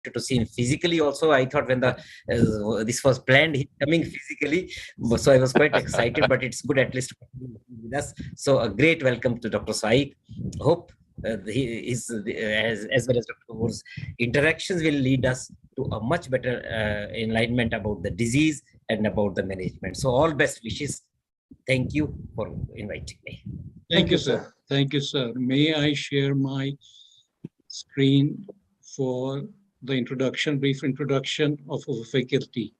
to see him physically also. I thought when this was planned, he's coming physically, so I was quite excited. But it's good at least with us. So a great welcome to Dr. Sai. Hope he is as well as Dr. Kapoor's interactions will lead us to a much better enlightenment about the disease and about the management. So all best wishes. Thank you for inviting me. Thank you, sir. Thank you, sir. May I share my screen for the introduction, brief introduction of our faculty.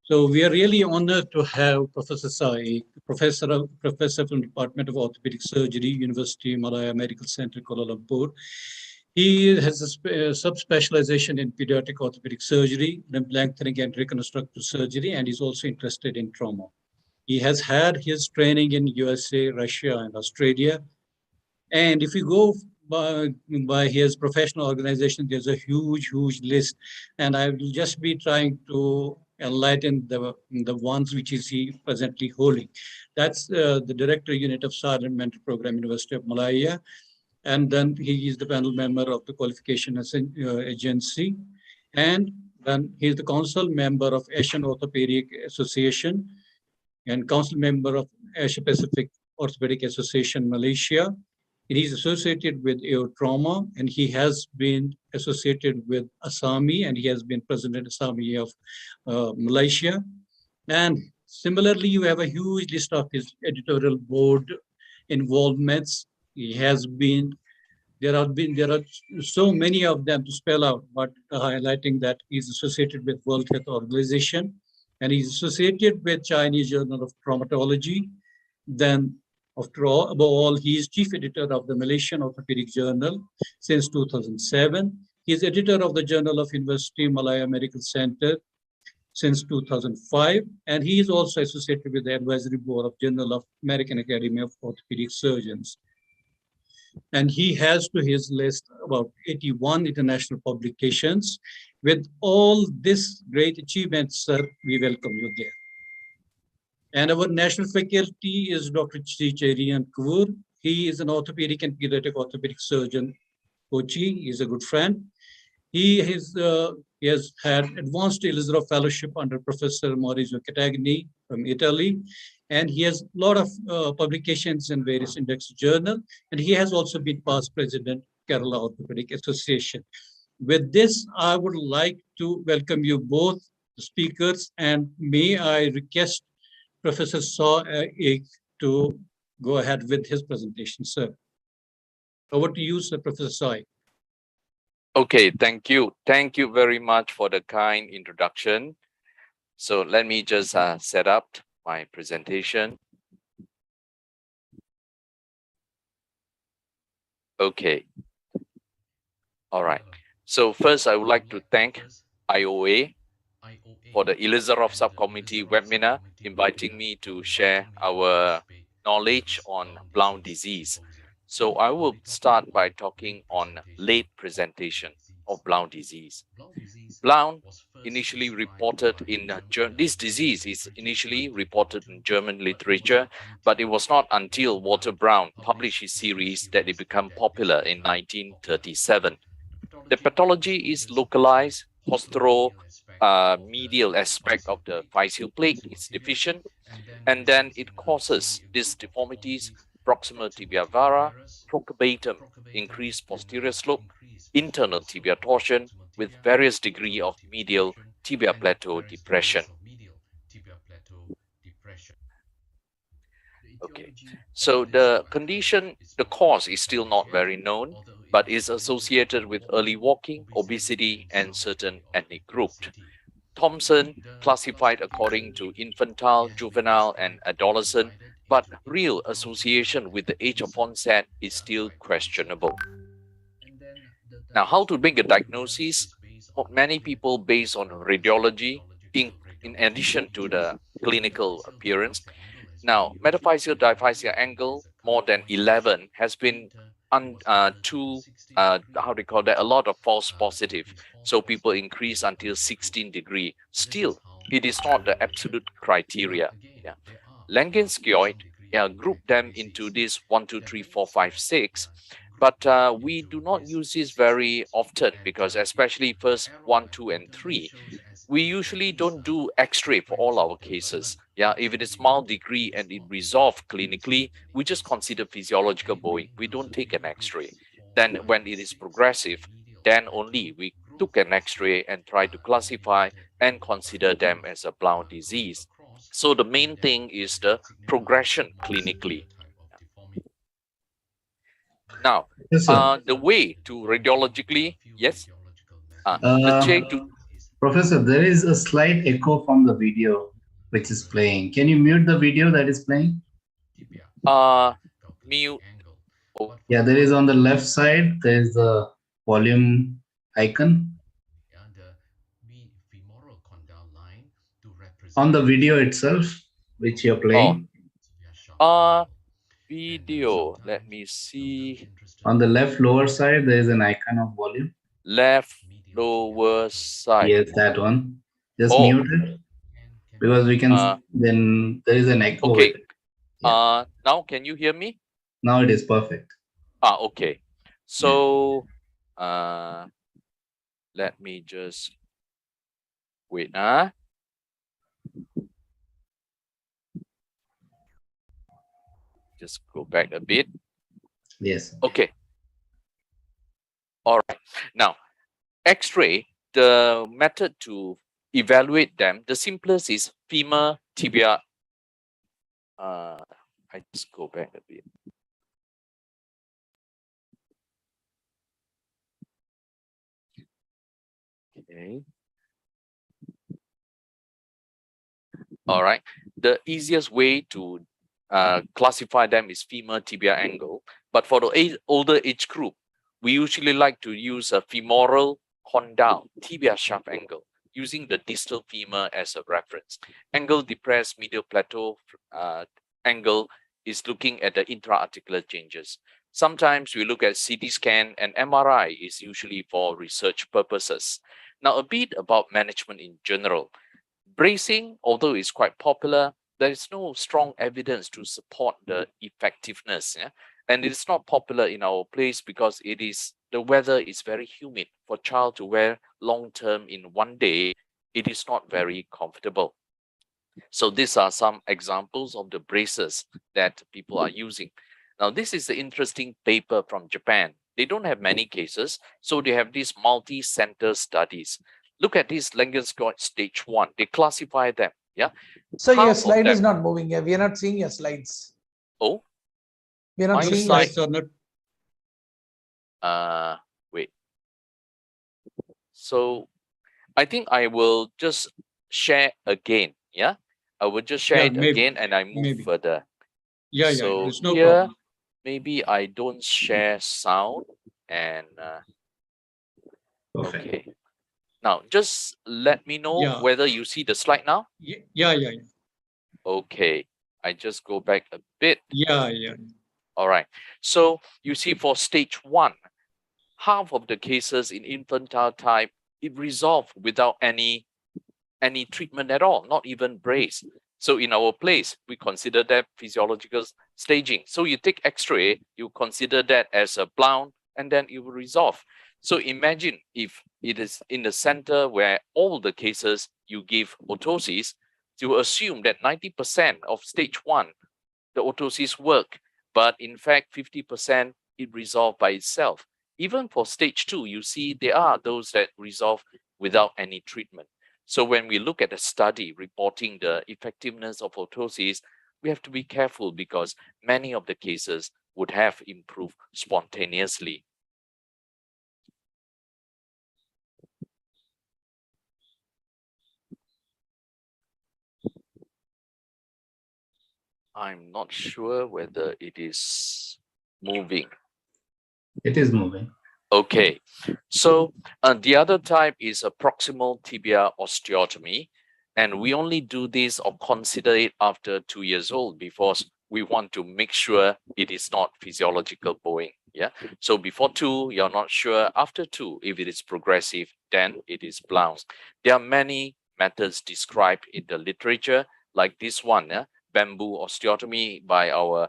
So we are really honored to have Professor Sai, professor from the Department of Orthopedic Surgery, University Malaya Medical Center, Kuala Lumpur. He has a subspecialization in pediatric orthopedic surgery, limb lengthening and reconstructive surgery, and he's also interested in trauma. He has had his training in USA, Russia, and Australia. And if you go by his professional organization, there's a huge list. And I will just be trying to enlighten the ones which is he presently holding. That's the Director Unit of Silent Mental Program, University of Malaya. And then he is the panel member of the Qualification Agency. And then he's the council member of Asian Orthopedic Association and council member of Asia Pacific Orthopedic Association, Malaysia. He is associated with AO Trauma, and he has been associated with ASAMI, and he has been president of ASAMI of Malaysia. And similarly, you have a huge list of his editorial board involvements. He has been, there are so many of them to spell out, but highlighting that he's associated with World Health Organization, and he's associated with Chinese Journal of Traumatology. Then, after all, above all, he is chief editor of the Malaysian Orthopedic Journal since 2007. He is editor of the Journal of University Malaya Medical Center since 2005, and he is also associated with the advisory board of Journal of American Academy of Orthopedic Surgeons. And he has to his list about 81 international publications. With all this great achievements, sir, we welcome you there. And our national faculty is Dr. Cherian Kaur. He is an orthopedic and pediatric orthopedic surgeon, Kochi. He is a good friend. He has had advanced Ilizarov fellowship under Professor Maurizio Catagni from Italy. And he has a lot of publications in various index journals. And he has also been past president, Kerala Orthopedic Association. With this, I would like to welcome you both speakers, and may I request Professor Sai to go ahead with his presentation, sir. Over to you, sir, Professor Sai. Okay, thank you. Thank you very much for the kind introduction. So let me just set up my presentation. Okay. All right. So first, I would like to thank IOA for the Ilizarov subcommittee webinar, inviting me to share our knowledge on Blount disease. So I will start by talking on late presentation of Blount disease. Blount initially reported in this disease is initially reported in German literature, but it was not until Walter Brown published his series that it became popular in 1937. The pathology is localized medial aspect of the Faisal plate is deficient, and then it causes these deformities: proximal tibia vara, procubatum, increased posterior slope, internal tibia torsion with various degree of medial tibia plateau depression. Okay, so the condition, the cause is still not very known, but is associated with early walking, obesity, and certain ethnic groups. Thompson classified according to infantile, juvenile, and adolescent, but real association with the age of onset is still questionable. Now, how to make a diagnosis? For many people, based on radiology, in addition to the clinical appearance. Now, metaphyseal diphyseal angle more than 11 has been a lot of false positive. So people increase until 16 degree. Still, it is not the absolute criteria. Yeah. Langenskioid, group them into this 1, 2, 3, 4, 5, 6. but we do not use this very often because especially first 1, 2, and 3, we usually don't do X-ray for all our cases. Yeah, if it is mild degree and it resolved clinically, we just consider physiological bowing. We don't take an X-ray. Then when it is progressive, then only we took an X-ray and try to classify and consider them as a Blount disease. So the main thing is the progression clinically. Now, Yes, sir. the way to radiologically, yes, the way to Professor, there is a slight echo from the video which is playing. Can you mute the video that is playing? mute. Yeah, there is on the left side, there is the volume icon. On the video itself, which you're playing. Video, let me see. On the left lower side, there is an icon of volume. Left lower side. Yes, that one. Just mute it. Because we can, then there is an echo. Okay. With it. Yeah. Now can you hear me? Now it is perfect. Okay. So, let me just wait. Just go back a bit. Yes. Okay. All right. Now, X-ray, the method to evaluate them, the simplest is femur, tibia. I just go back a bit. Okay. All right. The easiest way to classify them is femur tibia angle. But for the older age group, we usually like to use a femoral condyle tibia shaft angle using the distal femur as a reference. Angle depressed medial plateau angle is looking at the intra-articular changes. Sometimes we look at CT scan, and MRI is usually for research purposes. Now, a bit about management in general. Bracing, although it's quite popular, there is no strong evidence to support the effectiveness. Yeah? And it is not popular in our place because the weather is very humid. For child to wear long term in one day, it is not very comfortable. So these are some examples of the braces that people are using. Now, this is the interesting paper from Japan. They don't have many cases, so they have these multi-center studies. Look at this Langenschott stage 1. They classify them. Yeah. So your slide is not moving. We are not seeing your slides. Oh, we are not seeing slides are not. Wait. So I think I will just share again. Yeah, I will just share it again, and I move further. Yeah, so there's no here, problem. Maybe I don't share sound and Perfect. Okay. Now, just let me know whether you see the slide now. Yeah. Okay, I just go back a bit. Yeah. All right. So you see for stage 1, half of the cases in infantile type, it resolved without any treatment at all, not even brace. So in our place, we consider that physiological staging. So you take X-ray, you consider that as a blount, and then it will resolve. So imagine if it is in the center where all the cases you give autosis, you assume that 90% of stage 1, the autosis work, but in fact 50% it resolved by itself. Even for stage 2, you see there are those that resolve without any treatment. So when we look at a study reporting the effectiveness of autosis, we have to be careful because many of the cases would have improved spontaneously. I'm not sure whether it is moving. It is moving. Okay, so the other type is a proximal tibia osteotomy, and we only do this or consider it after 2 years old because we want to make sure it is not physiological bowing. Yeah, so before 2, you're not sure. After 2, if it is progressive, then it is BLOUNTS. There are many methods described in the literature, like this one, bamboo osteotomy by our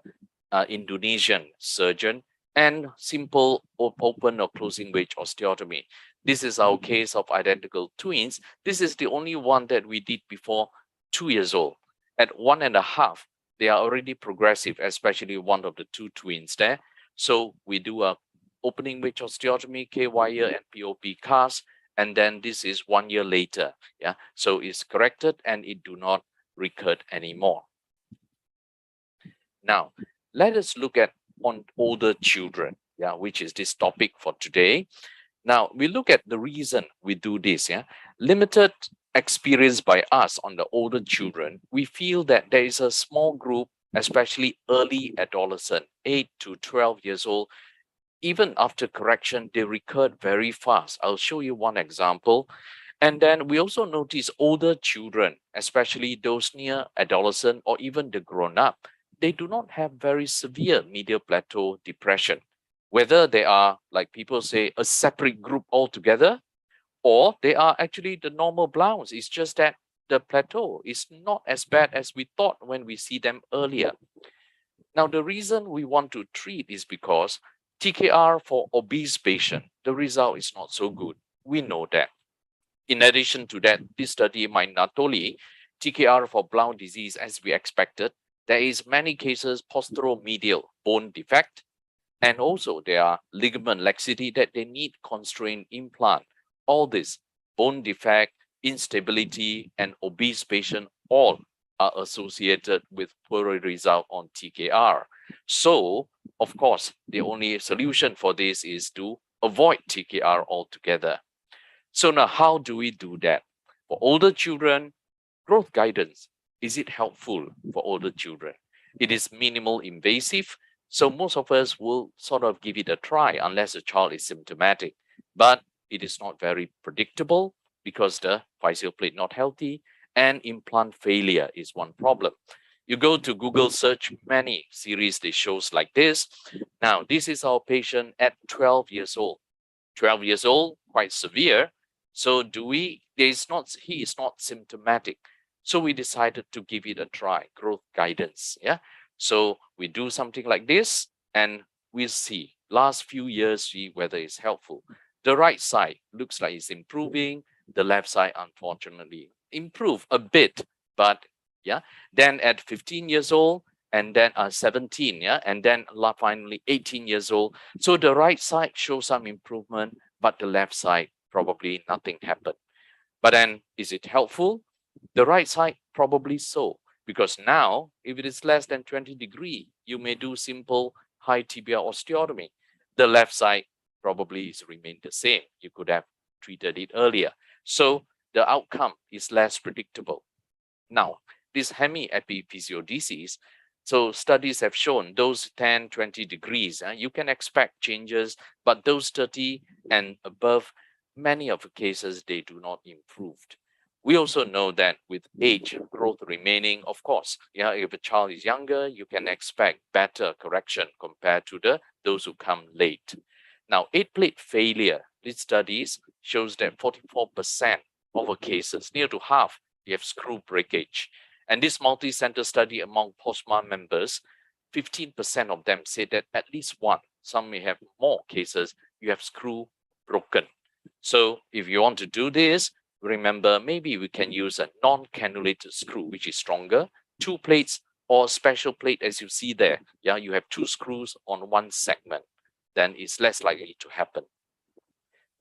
Indonesian surgeon. and simple open or closing wedge osteotomy. This is our case of identical twins. This is the only one that we did before 2 years old. At 1.5, they are already progressive, especially one of the two twins there. So we do a opening wedge osteotomy, K-wire and POP cast, and then this is 1 year later. Yeah, so it's corrected and it do not recur anymore. Now, let us look at on older children, yeah, which is this topic for today. Now, we look at the reason we do this. Yeah, limited experience by us on the older children, we feel that there is a small group, especially early adolescent, 8 to 12 years old. Even after correction, they recurred very fast. I'll show you one example. And then we also notice older children, especially those near adolescent or even the grown-up, they do not have very severe medial plateau depression. Whether they are, like people say, a separate group altogether, or they are actually the normal BLOUNTS. It's just that the plateau is not as bad as we thought when we see them earlier. Now, the reason we want to treat is because TKR for obese patient, the result is not so good. We know that. In addition to that, this study might not only TKR for Blount disease as we expected, there is many cases posteromedial bone defect, and also there are ligament laxity that they need constrained implant. All this bone defect, instability, and obese patient all are associated with poor result on TKR. So, of course, the only solution for this is to avoid TKR altogether. So now, how do we do that? For older children, growth guidance, is it helpful for older children? It is minimal invasive, so most of us will sort of give it a try unless the child is symptomatic. But it is not very predictable because the physial plate not healthy and implant failure is one problem. You go to Google search, many series they shows like this. Now, this is our patient at 12 years old. 12 years old, quite severe. So he is not symptomatic. So we decided to give it a try, growth guidance. Yeah. So we do something like this and we'll see last few years, see whether it's helpful. The right side looks like it's improving. The left side, unfortunately, improve a bit, but yeah. Then at 15 years old, and then 17, yeah, and then finally 18 years old. So the right side shows some improvement, but the left side probably nothing happened. But then, is it helpful? The right side probably so, because now if it is less than 20 degrees, you may do simple high tibia osteotomy. The left side probably is remain the same. You could have treated it earlier. So the outcome is less predictable. Now, this hemiepiphysiodesis, so studies have shown those 10, 20 degrees, you can expect changes, but those 30 and above, many of the cases, they do not improve. We also know that with age, growth remaining, of course, yeah, if a child is younger, you can expect better correction compared to those who come late. Now, 8-plate failure, these studies shows that 44% of the cases, near to half, you have screw breakage. And this multi-center study among POSMA members, 15% of them say that at least one, some may have more cases, you have screw broken. So if you want to do this, remember, maybe we can use a non-cannulated screw, which is stronger, 2 plates or special plate as you see there. Yeah, you have 2 screws on one segment, then it's less likely to happen.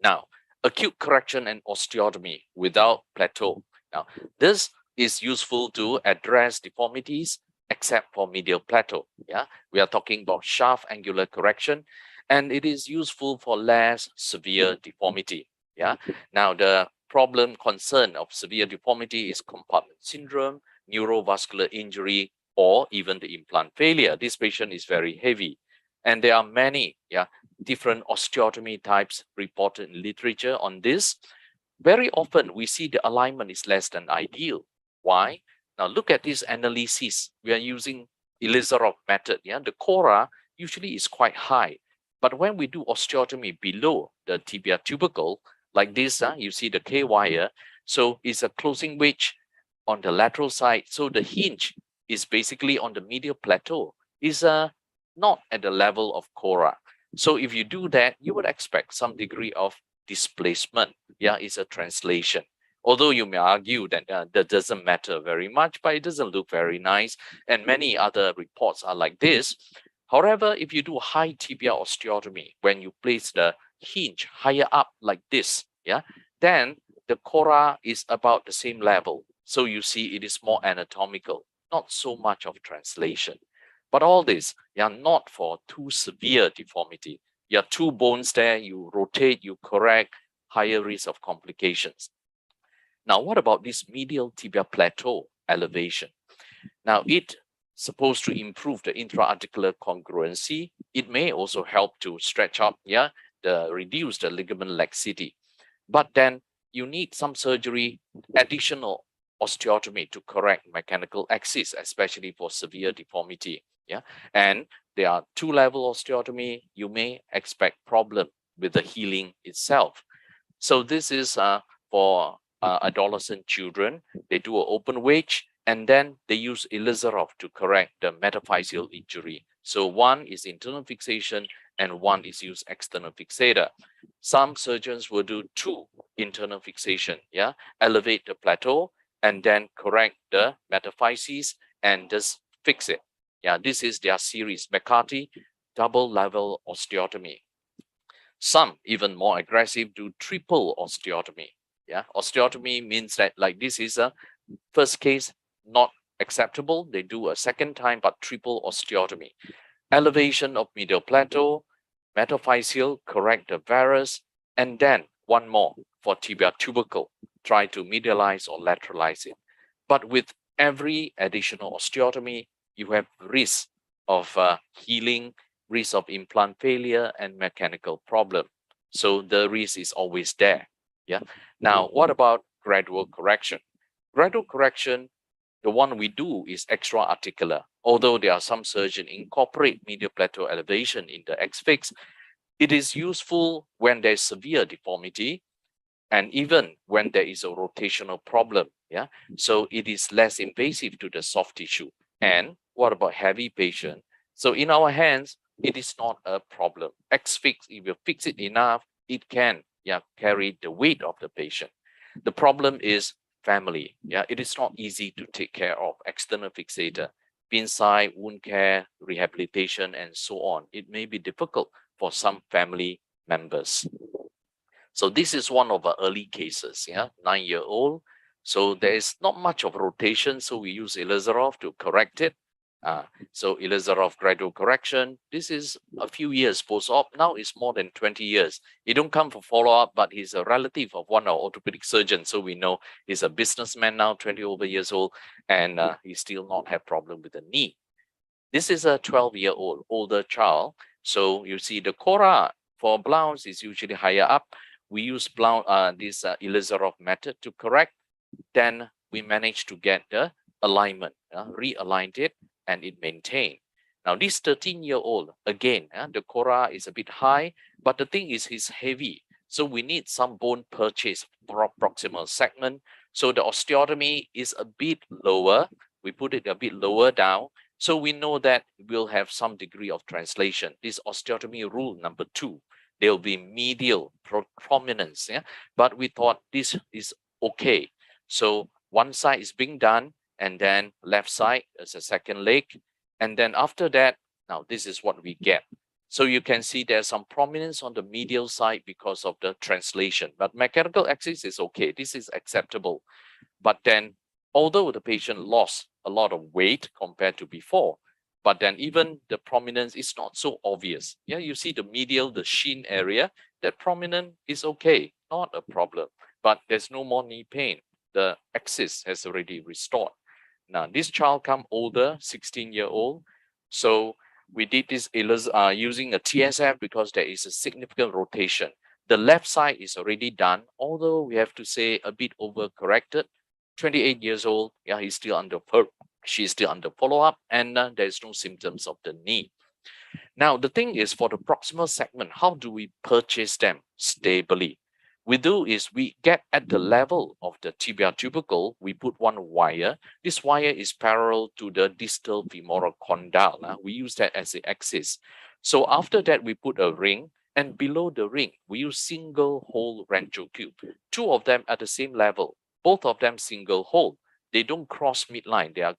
Now, acute correction and osteotomy without plateau. Now, this is useful to address deformities except for medial plateau. Yeah, we are talking about shaft angular correction, and it is useful for less severe deformity. Yeah, now the concern of severe deformity is compartment syndrome, neurovascular injury, or even the implant failure. This patient is very heavy, and there are many different osteotomy types reported in literature on this. Very often we see the alignment is less than ideal. Why? Now look at this analysis. We are using Ilizarov method. Yeah, the cora usually is quite high, but when we do osteotomy below the tibia tubercle, like this, you see the K-wire. So it's a closing wedge on the lateral side. So the hinge is basically on the medial plateau. Is not at the level of cora. So if you do that, you would expect some degree of displacement. Yeah, it's a translation. Although you may argue that that doesn't matter very much, but it doesn't look very nice. And many other reports are like this. However, if you do high tibia osteotomy, when you place the hinge higher up like this, yeah, then the cora is about the same level. So you see it is more anatomical, not so much of translation. But all this, yeah, not for too severe deformity. You have two bones there, you rotate, you correct, higher risk of complications. Now, what about this medial tibia plateau elevation? Now, it supposed to improve the intra-articular congruency. It may also help to stretch up, yeah, reduce the ligament laxity. But then you need some surgery, additional osteotomy to correct mechanical axis, especially for severe deformity. Yeah, and there are two-level osteotomy. You may expect problem with the healing itself. So this is for adolescent children. They do an open wedge, and then they use Ilizarov to correct the metaphyseal injury. So one is internal fixation and one is use external fixator. Some surgeons will do two internal fixation, yeah, elevate the plateau and then correct the metaphyses and just fix it. Yeah, this is their series, McCarthy double level osteotomy. Some even more aggressive do triple osteotomy. Yeah, osteotomy means that like this is a first case not acceptable. They do a second time, but triple osteotomy. Elevation of medial plateau, metaphyseal, correct the varus, and then one more for tibia tubercle, try to medialize or lateralize it. But with every additional osteotomy, you have risk of healing, risk of implant failure, and mechanical problem. So the risk is always there. Yeah. Now, what about gradual correction? Gradual correction, the one we do is extra-articular. Although there are some surgeons incorporate medial plateau elevation in the X-fix, it is useful when there's severe deformity and even when there is a rotational problem. Yeah, so it is less invasive to the soft tissue. And what about heavy patient? So in our hands, it is not a problem. X-fix, if you fix it enough, it can carry the weight of the patient. The problem is family. Yeah, it is not easy to take care of external fixator, pin side, wound care, rehabilitation, and so on. It may be difficult for some family members. So this is one of the early cases, 9-year-old. So there is not much of rotation, so we use Ilizarov to correct it. So Ilizarov gradual correction, this is a few years post-op. Now it's more than 20 years. He don't come for follow-up, but he's a relative of one of our orthopedic surgeons. So we know he's a businessman now, 20 over years old, and he still not have problem with the knee. This is a 12-year-old older child. So you see the cora for BLOUNTS is usually higher up. We use this Ilizarov method to correct. Then we managed to get the alignment, realigned it, and it maintained. Now this 13-year-old, again, the cora is a bit high, but the thing is he's heavy. So we need some bone purchase for proximal segment. So the osteotomy is a bit lower. We put it a bit lower down. So we know that we'll have some degree of translation. This osteotomy rule number 2, there will be medial prominence. Yeah? But we thought this is okay. So one side is being done, and then left side is a second leg. And then after that, now this is what we get. So you can see there's some prominence on the medial side because of the translation, but mechanical axis is okay. This is acceptable. But then, although the patient lost a lot of weight compared to before, but then even the prominence is not so obvious. Yeah, you see the medial, the shin area, that prominent is okay, not a problem, but there's no more knee pain. The axis has already restored. Now, this child come older, 16-year-old. So we did this using a TSF because there is a significant rotation. The left side is already done, although we have to say a bit overcorrected. 28 years old, yeah, he's still under she's still under follow-up, and there's no symptoms of the knee. Now, the thing is, for the proximal segment, how do we purchase them stably? We do is we get at the level of the tibia tubercle, we put one wire. This wire is parallel to the distal femoral condyle. We use that as the axis. So after that, we put a ring, and below the ring, we use single hole Rancho cube. Two of them at the same level, both of them single hole. They don't cross midline. They are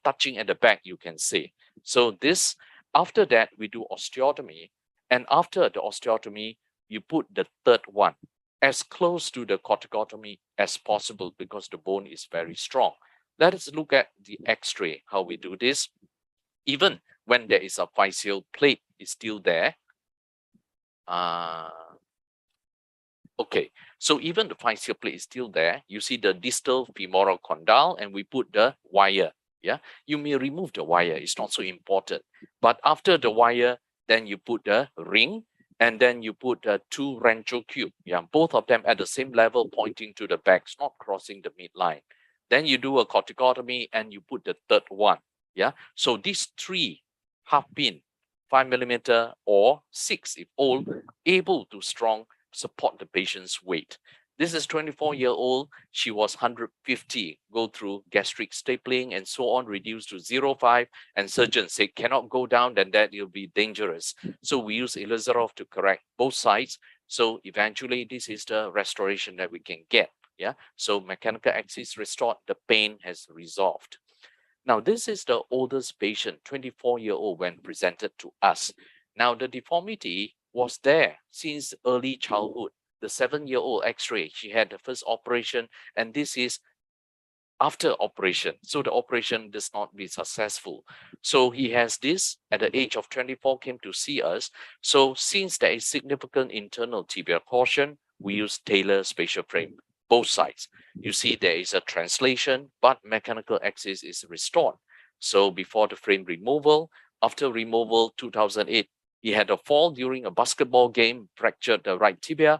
touching at the back, you can say. So this, after that, we do osteotomy. And after the osteotomy, you put the third one as close to the corticotomy as possible because the bone is very strong. Let us look at the X-ray, how we do this. Even when there is a physeal plate is still there. Okay, so even the physeal plate is still there. You see the distal femoral condyle, and we put the wire. Yeah, you may remove the wire. It's not so important. But after the wire, then you put the ring, and then you put two Rancho cube. Yeah, both of them at the same level, pointing to the back, not crossing the midline. Then you do a corticotomy, and you put the third one. Yeah, so these three half pin, 5mm or 6 if old, able to support the patient's weight. This is 24-year-old. She was 150, go through gastric stapling and so on, reduced to 0.5, and surgeons say cannot go down, then that will be dangerous. So we use Ilizarov to correct both sides. So eventually this is the restoration that we can get. Yeah, so mechanical axis restored, the pain has resolved. Now, this is the oldest patient, 24-year-old, when presented to us. Now, the deformity was there since early childhood. The 7-year-old X-ray, she had the first operation, and this is after operation. So the operation does not be successful. So he has this at the age of 24, came to see us. So since there is significant internal tibial torsion, we use Taylor spatial frame, both sides. You see there is a translation, but mechanical axis is restored. So before the frame removal, after removal, 2008, he had a fall during a basketball game, fractured the right tibia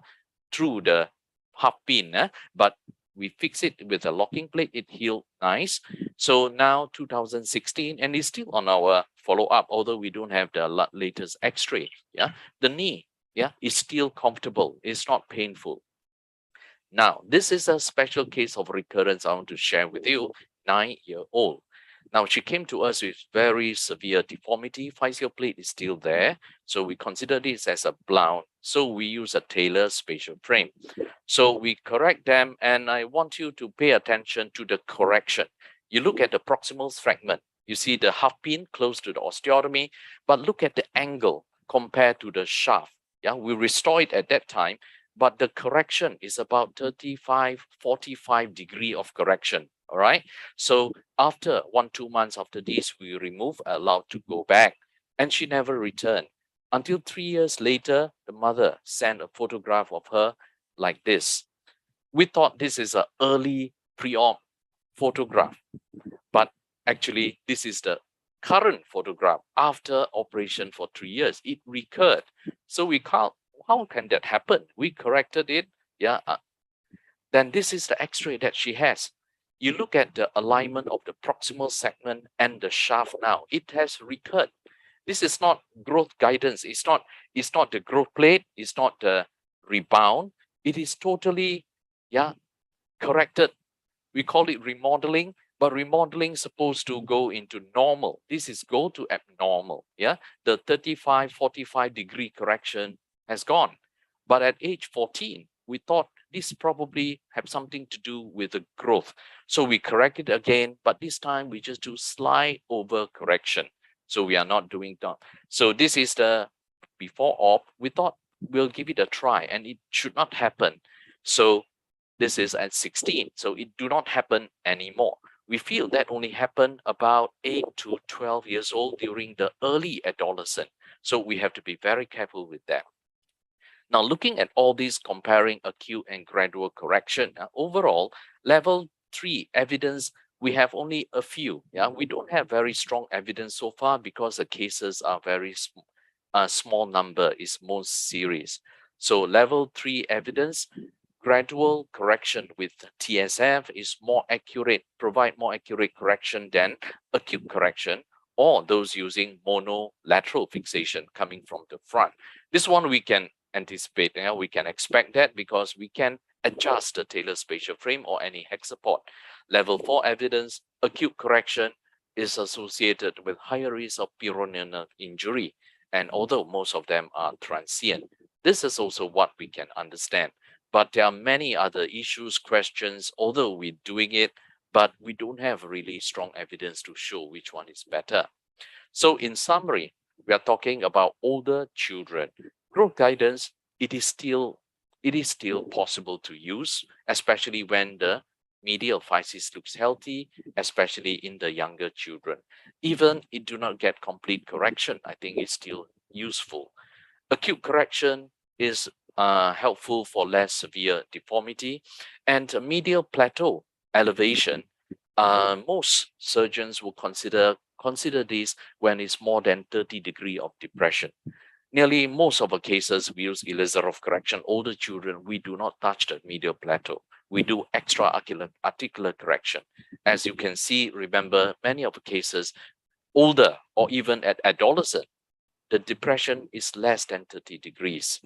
through the half pin, but we fix it with a locking plate, it healed nice. So now 2016, and it's still on our follow-up, although we don't have the latest X-ray. Yeah, the knee, yeah, is still comfortable, it's not painful. Now, this is a special case of recurrence I want to share with you, 9-year-old. Now, she came to us with very severe deformity. Physeal plate is still there. So we consider this as a blount. So we use a Taylor spatial frame. So we correct them, and I want you to pay attention to the correction. You look at the proximal fragment. You see the half pin close to the osteotomy, but look at the angle compared to the shaft. Yeah, we restore it at that time, but the correction is about 35, 45 degree of correction. All right. So after 1-2 months after this, we remove, allowed to go back, and she never returned until 3 years later. The mother sent a photograph of her like this. We thought this is an early pre-op photograph, but actually this is the current photograph after operation for 3 years. It recurred. So we can't, how can that happen? We corrected it. Yeah. Then this is the X-ray that she has. You look at the alignment of the proximal segment and the shaft now, it has recurred. This is not growth guidance. It's not the growth plate. It's not the rebound. It is totally, yeah, corrected. We call it remodeling, but remodeling is supposed to go into normal. This is go to abnormal. Yeah, the 35, 45 degree correction has gone. But at age 14, we thought this probably have something to do with the growth. So we correct it again, but this time we just do slide over correction. So we are not doing that. So this is the before op. We thought we'll give it a try, and it should not happen. So this is at 16. So it do not happen anymore. We feel that only happened about 8 to 12 years old during the early adolescent. So we have to be very careful with that. Now, looking at all these, comparing acute and gradual correction, overall, level 3 evidence, we have only a few. Yeah, we don't have very strong evidence so far because the cases are very small number, is most serious. So level 3 evidence, gradual correction with TSF is more accurate, provide more accurate correction than acute correction, or those using monolateral fixation coming from the front. This one we can anticipate, we can expect that because we can adjust the Taylor spatial frame or any hex support. Level 4 evidence, acute correction is associated with higher risk of peroneal nerve injury. And although most of them are transient, this is also what we can understand. But there are many other issues, questions, although we're doing it, but we don't have really strong evidence to show which one is better. So in summary, we are talking about older children. Growth guidance, it is still possible to use, especially when the medial physis looks healthy, especially in the younger children. Even it do not get complete correction, I think it's still useful. Acute correction is helpful for less severe deformity, and medial plateau elevation. Most surgeons will consider this when it's more than 30 degrees of depression. Nearly most of the cases we use Ilizarov correction. Older children, we do not touch the medial plateau. We do extra-articular correction. As you can see, remember, many of the cases, older or even at adolescent, the depression is less than 30 degrees.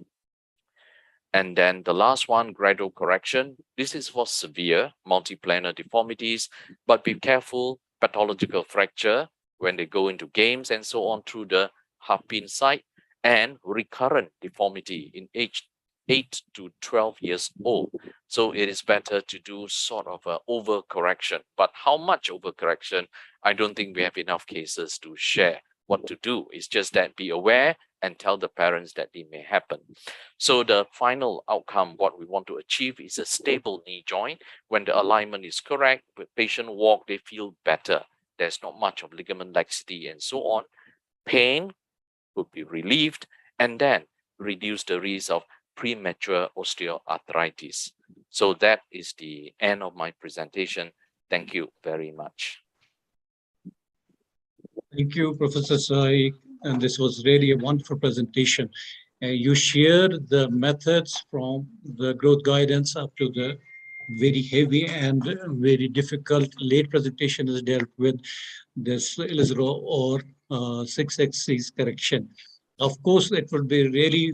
And then the last one, gradual correction. This is for severe multiplanar deformities, but be careful, pathological fracture when they go into games and so on through the hairpin site, and recurrent deformity in age 8 to 12 years old. So it is better to do sort of a overcorrection. But how much overcorrection? I don't think we have enough cases to share what to do. It's just that be aware and tell the parents that it may happen. So the final outcome, what we want to achieve is a stable knee joint. When the alignment is correct, when patient walk, they feel better. There's not much of ligament laxity and so on. Pain could be relieved, and then reduce the risk of premature osteoarthritis. So that is the end of my presentation. Thank you very much. Thank you, Professor Sai, and this was really a wonderful presentation. You shared the methods from the growth guidance up to the very heavy and very difficult late presentation is dealt with this Ilizarov or 6-axis correction. Of course, it would be really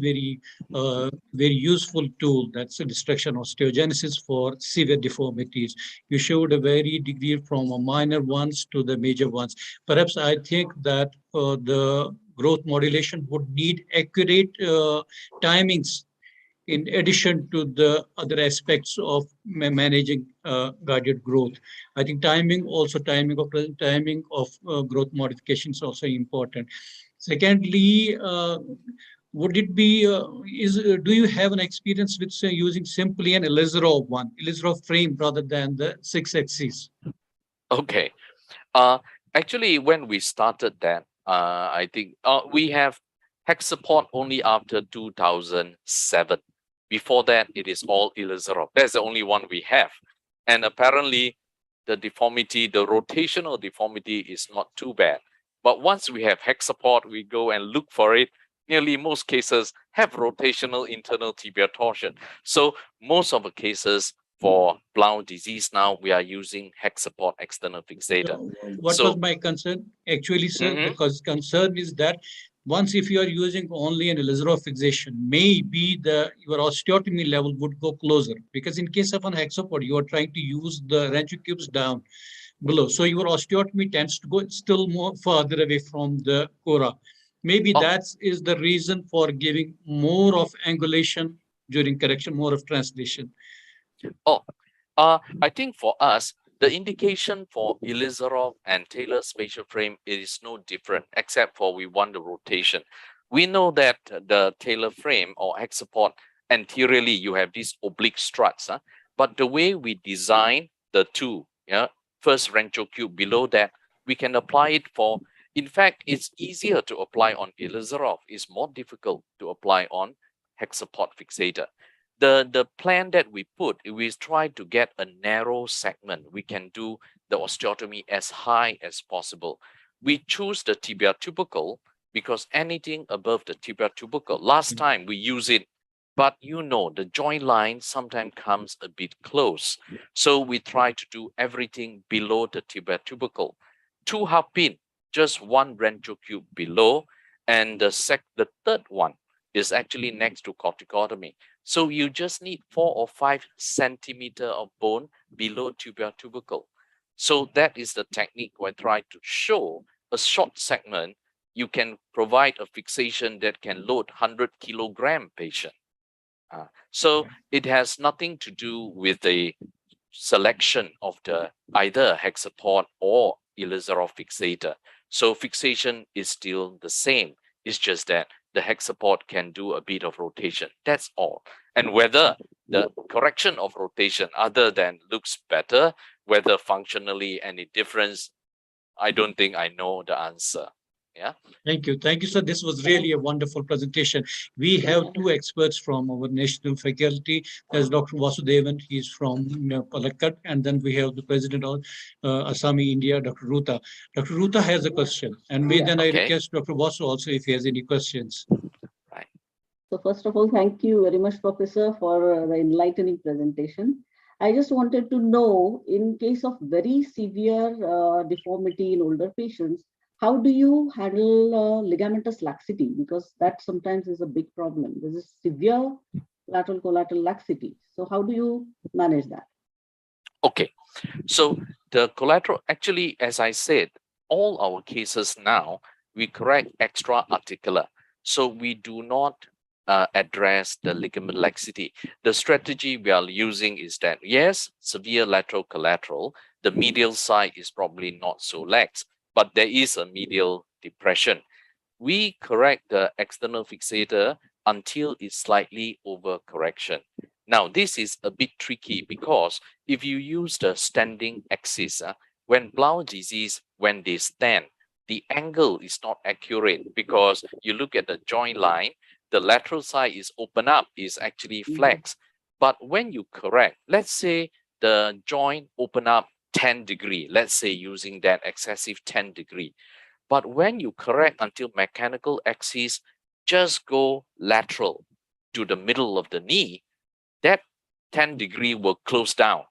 very useful tool. That's a destruction osteogenesis for severe deformities. You showed a very degree from a minor ones to the major ones. Perhaps I think that the growth modulation would need accurate timings in addition to the other aspects of managing guided growth. I think timing of growth modification is also important. Secondly, would it be, do you have an experience with using simply an Ilizarov frame rather than the 6-axis? Okay. Actually, when we started that, I think we have hex support only after 2007. Before that, it is all Ilizarov. That's the only one we have. And apparently, the deformity, the rotational deformity is not too bad. But once we have hex support, we go and look for it. Nearly most cases have rotational internal tibia torsion. So most of the cases for Blount disease now, we are using hex support external fixator. What was my concern? Actually, sir, because concern is that once if you are using only an Ilizarov fixation, maybe your osteotomy level would go closer. Because in case of an hex support, you are trying to use the ranchocubes down below. So your osteotomy tends to go still more further away from the cora. Maybe that is the reason for giving more of angulation during correction, more of translation. I think for us, the indication for Ilizarov and Taylor spatial frame is no different, except for we want the rotation. We know that the Taylor frame or hex support, anteriorly, you have these oblique struts, but the way we design the two, first ranchocube, below that, we can apply it for, in fact, it's easier to apply on Ilizarov. It's more difficult to apply on hex support fixator. The plan that we put, we try to get a narrow segment. We can do the osteotomy as high as possible. We choose the tibia tubercle because anything above the tibia tubercle, last time we use it, but the joint line sometimes comes a bit close. So we try to do everything below the tibia tubercle. 2 hairpin, just 1 ranchocube below, and the third one is actually next to corticotomy. So you just need 4 or 5 centimeters of bone below tibia tubercle. So that is the technique we try to show, a short segment you can provide a fixation that can load 100-kilogram patient. So it has nothing to do with the selection of the either hexapod or Ilizarov fixator. So fixation is still the same. It's just that the hexapod can do a bit of rotation. That's all. And whether the correction of rotation other than looks better, whether functionally any difference, I don't think I know the answer. Yeah. Thank you, sir. This was really a wonderful presentation. We have two experts from our national faculty. There's Dr. Vasudevan, he's from Palakkad, and then we have the president of Assami, India, Dr. Ruta. Dr. Ruta has a question, and then I request Dr. Vasu also if he has any questions. Right. So first of all, thank you very much, Professor, for the enlightening presentation. I just wanted to know, in case of very severe deformity in older patients, how do you handle ligamentous laxity? Because that sometimes is a big problem. This is severe lateral collateral laxity. So how do you manage that? Okay, so the collateral, actually, as I said, all our cases now, we correct extra-articular. So we do not address the ligament laxity. The strategy we are using is that, yes, severe lateral collateral, the medial side is probably not so lax, but there is a medial depression. We correct the external fixator until it's slightly over correction. Now, this is a bit tricky because if you use the standing axis, when BLOUNTS disease, when they stand, the angle is not accurate because you look at the joint line, the lateral side is open up, is actually flexed. But when you correct, let's say the joint open up 10 degree, let's say using that excessive 10 degree. But when you correct until mechanical axis just go lateral to the middle of the knee, that 10 degree will close down.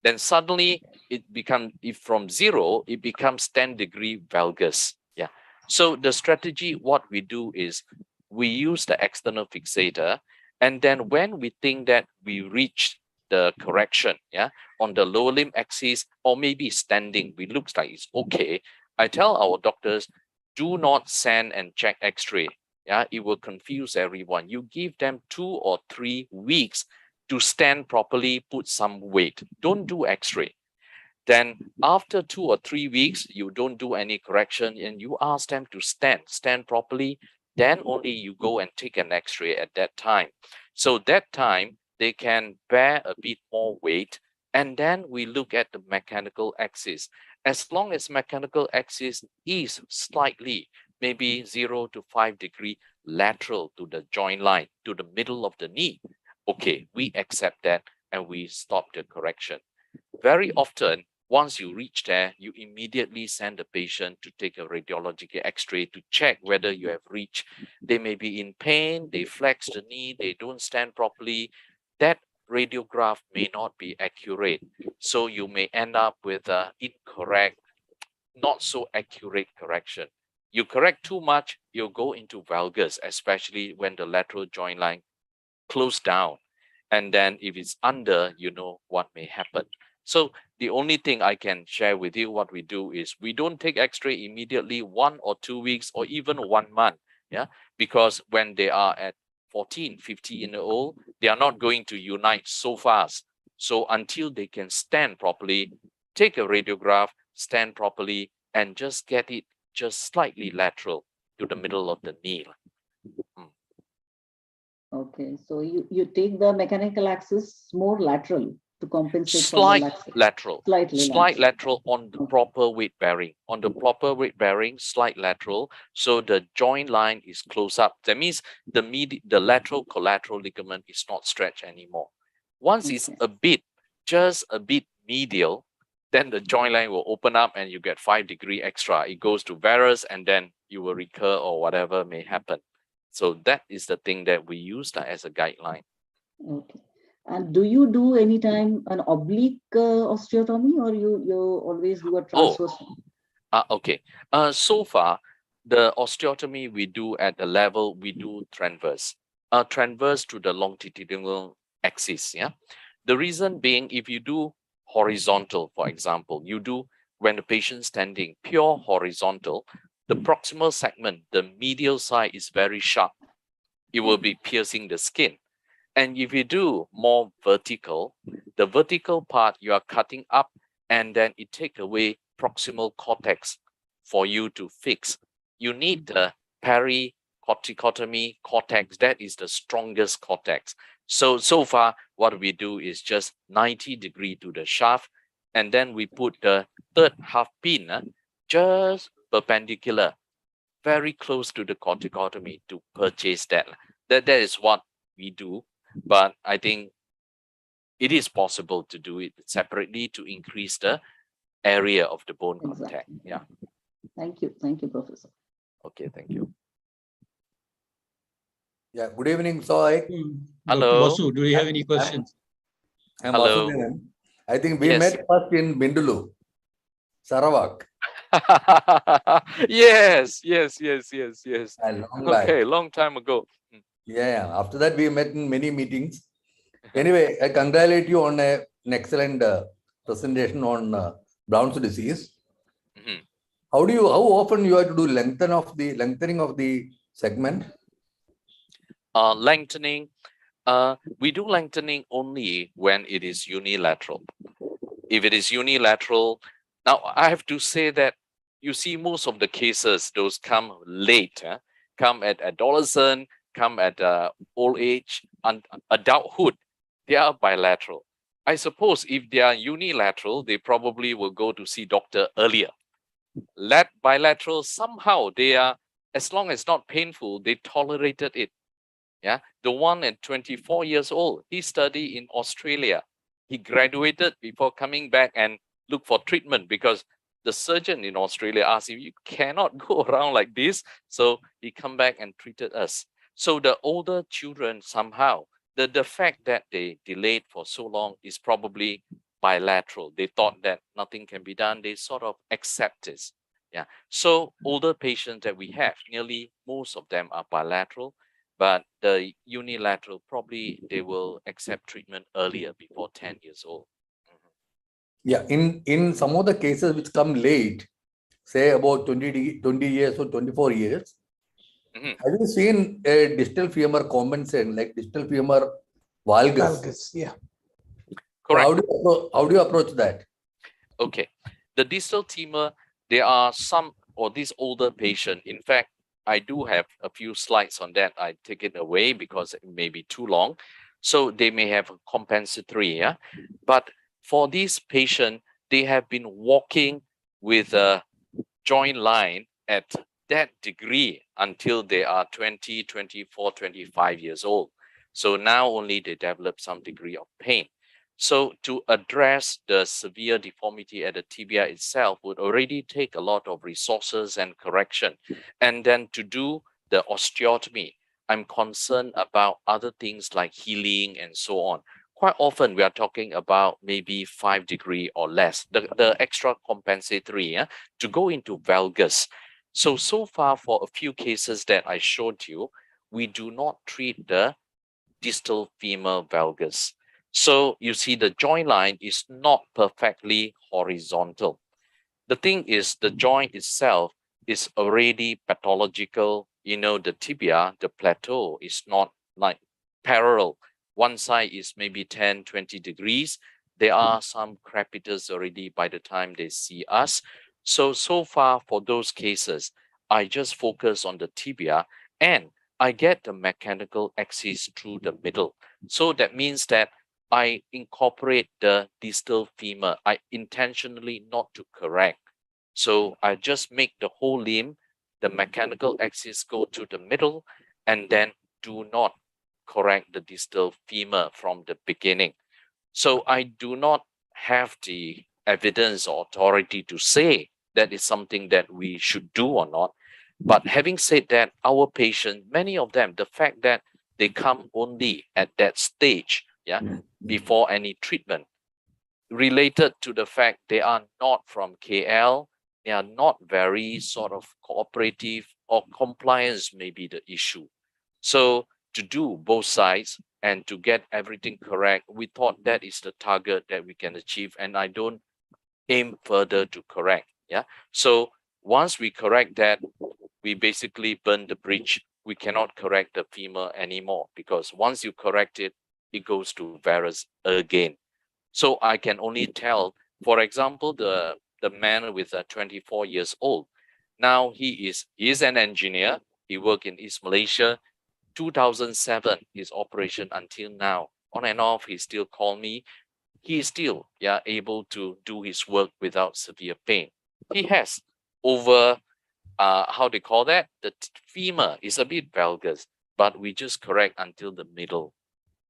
Then suddenly it becomes, if from 0, it becomes 10 degree valgus. Yeah. So the strategy, what we do is we use the external fixator, and then when we think that we reach the correction, yeah, on the lower limb axis or maybe standing, it looks like it's okay. I tell our doctors, do not send and check X-ray. Yeah, it will confuse everyone. You give them 2 or 3 weeks to stand properly, put some weight. Don't do X-ray. Then after 2 or 3 weeks, you don't do any correction and you ask them to stand properly. Then only you go and take an X-ray at that time. So that time, they can bear a bit more weight, and then we look at the mechanical axis. As long as mechanical axis is slightly, maybe 0 to 5 degree lateral to the joint line, to the middle of the knee, okay, we accept that and we stop the correction. Very often, once you reach there, you immediately send the patient to take a radiological X-ray to check whether you have reached. They may be in pain, they flex the knee, they don't stand properly. That radiograph may not be accurate. So you may end up with an incorrect, not so accurate correction. You correct too much, you'll go into valgus, especially when the lateral joint line close down. And then if it's under, you know what may happen. So the only thing I can share with you, what we do is we don't take X-ray immediately 1 or 2 weeks or even 1 month. Yeah, because when they are at 14, 15-year-old, they are not going to unite so fast. So until they can stand properly, take a radiograph, stand properly, and just get it just slightly lateral to the middle of the knee. Okay, so you take the mechanical axis more lateral to compensate slight for the laxity. lateral. Slightly Slight lateral on the proper weight bearing. On the proper weight bearing, slight lateral. So the joint line is close up. That means the lateral collateral ligament is not stretched anymore. Once it's a bit, just a bit medial, then the joint line will open up and you get 5 degree extra. It goes to varus and then you will recur or whatever may happen. So that is the thing that we use as a guideline. Okay. And do you do anytime an oblique osteotomy, or you always do a transverse? Okay. So far, the osteotomy we do at the level, we do transverse. Transverse to the longitudinal axis. Yeah. The reason being, if you do horizontal, for example, you do when the patient's standing pure horizontal, The proximal segment, the medial side, is very sharp. It will be piercing the skin. And if you do more vertical, the vertical part you are cutting up, and then it takes away proximal cortex for you to fix. You need the pericorticotomy cortex. That is the strongest cortex. So far, what we do is just 90 degrees to the shaft, and then we put the third half pin just perpendicular, very close to the corticotomy to purchase that. That is what we do. But I think it is possible to do it separately to increase the area of the bone contact. Yeah. Thank you, Professor. Okay, thank you. Yeah, good evening, Soy. Hello. Dr. Vasu, do you have any questions? I'm Hello. Vasudevan. I think we Yes. met first in Bindulu, Sarawak. Yes. A long back. Okay, long time ago. Yeah, after that we met in many meetings. Anyway, I congratulate you on an excellent presentation on BLOUNTS disease. Mhm. How often you have to do lengthening of the segment? Lengthening. We do lengthening only when it is unilateral. If it is unilateral, now I have to say that you see most of the cases, those come late, come at adolescent, come at old age, and adulthood, they are bilateral. I suppose if they are unilateral, they probably will go to see doctor earlier. Bilateral, somehow they are, as long as not painful, they tolerated it. Yeah, the one at 24 years old, he studied in Australia. He graduated before coming back and look for treatment because the surgeon in Australia asked him, you cannot go around like this. So he come back and treated us. So the older children, somehow, the fact that they delayed for so long is probably bilateral. They thought that nothing can be done. They sort of accept this. Yeah. So older patients that we have, nearly most of them are bilateral. But the unilateral, probably they will accept treatment earlier, before 10 years old. Yeah, in some of the cases which come late, say about 20 years or 24 years, have you seen a distal femur compensation, like distal femur valgus? Yeah. Correct. So how do you approach that? Okay. The distal femur, there are some, or these older patient, in fact, I do have a few slides on that. I take it away because it may be too long. So they may have a compensatory, yeah. But for these patients, they have been walking with a joint line at that degree until they are 20, 24, 25 years old. So now only they develop some degree of pain. So to address the severe deformity at the tibia itself would already take a lot of resources and correction. And then to do the osteotomy, I'm concerned about other things like healing and so on. Quite often we are talking about maybe 5 degrees or less, the extra compensatory, to go into valgus. So far for a few cases that I showed you, we do not treat the distal femur valgus. So you see the joint line is not perfectly horizontal. The thing is the joint itself is already pathological. You know, the tibia, the plateau is not like parallel. One side is maybe 10, 20 degrees. There are some crepitus already by the time they see us. So far for those cases, I just focus on the tibia and I get the mechanical axis through the middle. So that means that I incorporate the distal femur. I intentionally not to correct. So I just make the whole limb, the mechanical axis go to the middle, and then do not correct the distal femur from the beginning. So I do not have the evidence or authority to say that is something that we should do or not. But having said that, our patients, many of them, the fact that they come only at that stage, before any treatment, related to the fact they are not from KL, they are not very sort of cooperative, or compliance may be the issue. So to do both sides and to get everything correct, we thought that is the target that we can achieve, and I don't aim further to correct. Yeah. So Once we correct that, we basically burn the bridge. We cannot correct the femur anymore, because once you correct it, it goes to varus again. So I can only tell, for example, the man with 24 years old. Now he is an engineer. He worked in East Malaysia. 2007, his operation until now. On and off, he still call me. He is still able to do his work without severe pain. He has over, how they call that? The femur is a bit valgus, but we just correct until the middle.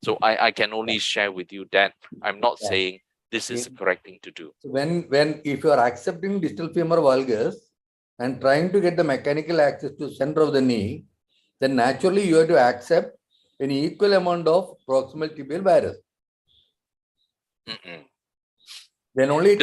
So I can only share with you that I'm not saying this is the correct thing to do. If you are accepting distal femur valgus and trying to get the mechanical access to center of the knee, then naturally you have to accept an equal amount of proximal tibial varus. Then only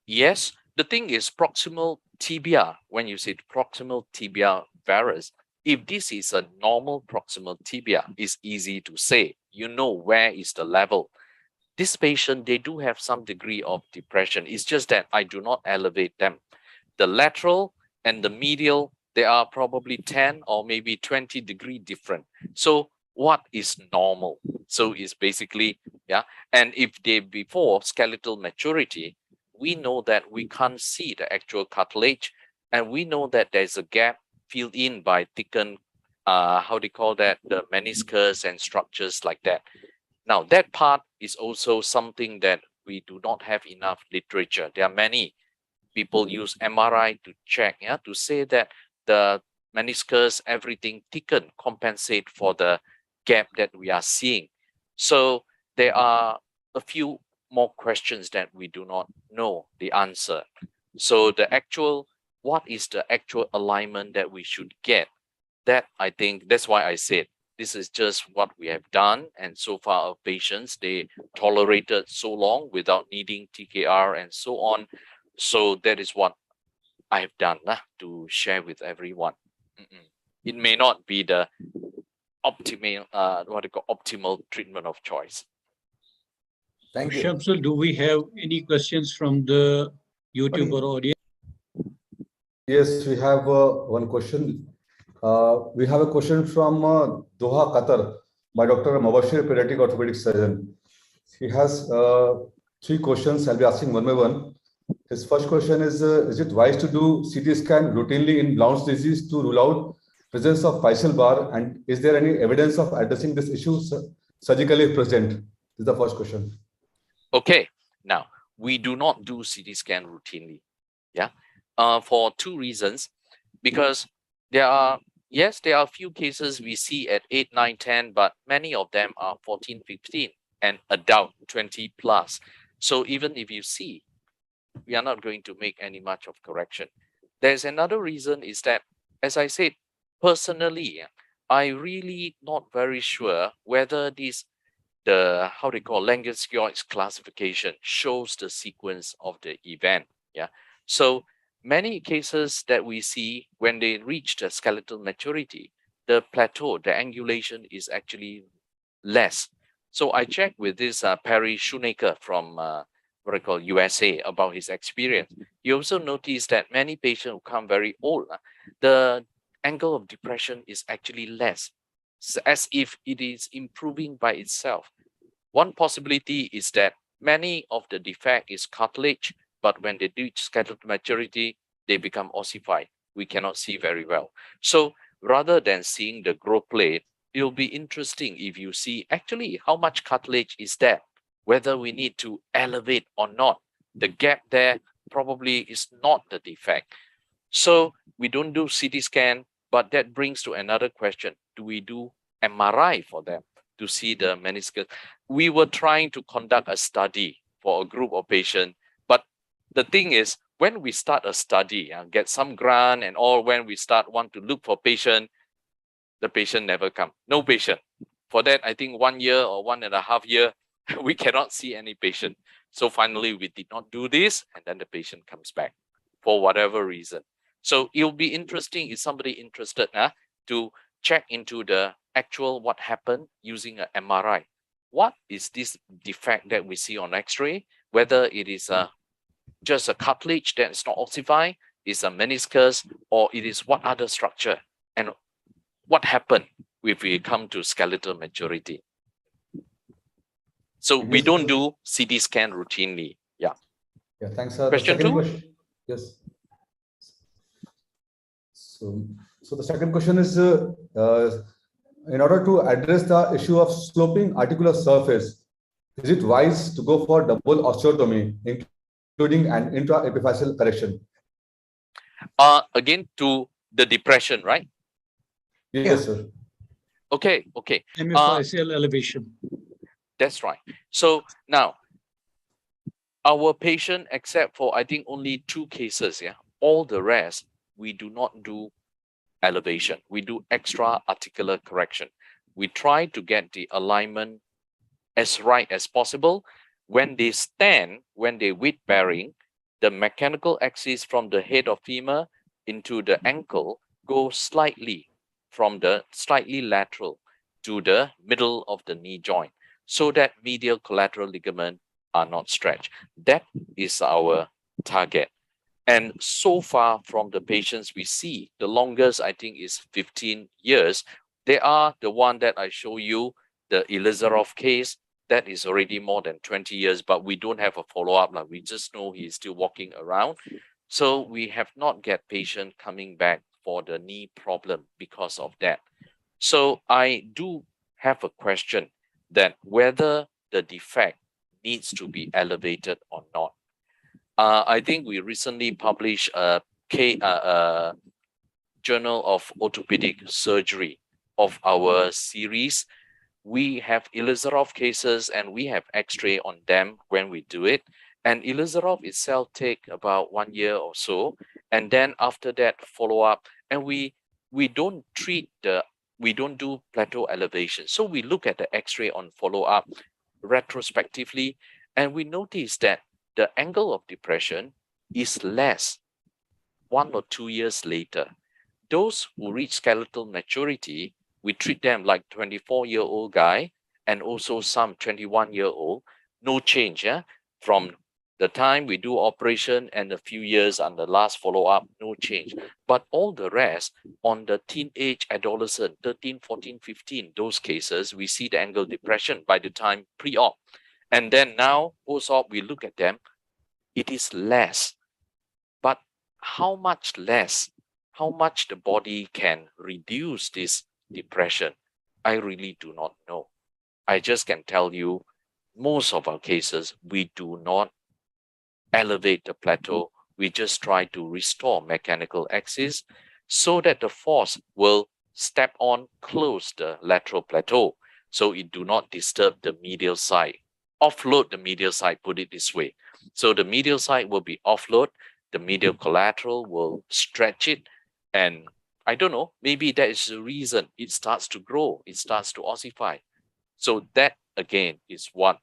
yes, the thing is proximal tibia. When you say proximal tibia varus, if this is a normal proximal tibia, it's easy to say. You know where is the level. This patient, they do have some degree of depression. It's just that I do not elevate them. The lateral and the medial, they are probably 10 or maybe 20 degree different. So what is normal? So it's basically, and if they before skeletal maturity, we know that we can't see the actual cartilage, and we know that there's a gap filled in by thickened, how they call that, the meniscus and structures like that. Now, that part is also something that we do not have enough literature. There are many people use MRI to check, to say that the meniscus, everything thickened, compensate for the gap that we are seeing. So there are a few more questions that we do not know the answer. So the actual, what is the actual alignment that we should get? That, I think, that's why I said, this is just what we have done. And so far our patients, they tolerated so long without needing TKR and so on. So that is what I have done to share with everyone. It may not be the optimal, optimal treatment of choice. Thank you. Shamsul, do we have any questions from the YouTuber audience? Yes, we have one question. We have a question from Doha, Qatar, by Dr. Mubashir, pediatric orthopedic surgeon. He has 3 questions. I'll be asking one by one. His first question is it wise to do CT scan routinely in BLOUNTS disease to rule out presence of Faisal bar? And is there any evidence of addressing this issue surgically if present? This is the first question. Okay, now we do not do CT scan routinely, for 2 reasons. Because there are a few cases we see at 8, 9, 10, but many of them are 14, 15 and adult 20 plus. So even if you see, we are not going to make any much of correction. There's another reason is that, as I said, personally, I really not very sure whether the how they call Langenskiolds classification shows the sequence of the event. So many cases that we see when they reach the skeletal maturity, the plateau, the angulation is actually less. So I checked with this Perry Shoemaker from USA about his experience. You also notice that many patients who come very old, the angle of depression is actually less, as if it is improving by itself. One possibility is that many of the defect is cartilage, but when they reach skeletal maturity, they become ossified. We cannot see very well. So rather than seeing the growth plate, it'll be interesting if you see actually how much cartilage is there, whether we need to elevate or not. The gap there probably is not the defect. So we don't do CT scan, but that brings to another question. Do we do MRI for them to see the meniscus? We were trying to conduct a study for a group of patients, but the thing is, when we start a study and get some grant and all, when we want to look for patient, the patient never come. No patient. For that, I think 1 year or 1.5 years, we cannot see any patient. So finally, we did not do this, and then the patient comes back for whatever reason. So it'll be interesting if somebody interested to check into the actual what happened using an MRI. What is this defect that we see on X-ray? Whether it is just a cartilage that is not ossified, is a meniscus, or it is what other structure, and what happened if we come to skeletal maturity. So we don't do CT scan routinely. Yeah. Yeah, thanks, sir. Question the second two? question. Yes. So the second question is, in order to address the issue of sloping articular surface, is it wise to go for double osteotomy, including an intra-epiphyseal correction? Again, to the depression, right? Yes, sir. Okay, okay. Icl elevation. That's right. So now, our patient, except for I think only 2 cases, yeah, all the rest, we do not do elevation. We do extra-articular correction. We try to get the alignment as right as possible. When they stand, when they weight bearing, the mechanical axis from the head of femur into the ankle goes slightly from the slightly lateral to the middle of the knee joint, so that medial collateral ligament are not stretched. That is our target. And so far from the patients we see, the longest I think is 15 years. They are the one that I show you, the Ilizarov case, that is already more than 20 years, but we don't have a follow-up. Like, we just know he's still walking around. So we have not get patient coming back for the knee problem because of that. So I do have a question that whether the defect needs to be elevated or not. I think we recently published a Journal of Orthopedic Surgery of our series. We have Ilizarov cases and we have X-ray on them when we do it. And Ilizarov itself take about 1 year or so. And then after that, follow up. And we don't treat we don't do plateau elevation. So we look at the X-ray on follow-up retrospectively, and we notice that the angle of depression is less 1 or 2 years later. Those who reach skeletal maturity, we treat them like 24-year-old guy and also some 21-year-old, no change, yeah? From the time we do operation and a few years on the last follow-up, no change. But all the rest, on the teenage adolescent, 13, 14, 15, those cases, we see the angle depression by the time pre-op. And then now, post-op, we look at them, it is less. But how much less? How much the body can reduce this depression? I really do not know. I just can tell you, most of our cases, we do not elevate the plateau. We just try to restore mechanical axis so that the force will step on, close the lateral plateau, so it do not disturb the medial side. Offload the medial side, put it this way. So the medial side will be offload, the medial collateral will stretch it, and I don't know, maybe that is the reason it starts to grow, it starts to ossify. So that again is what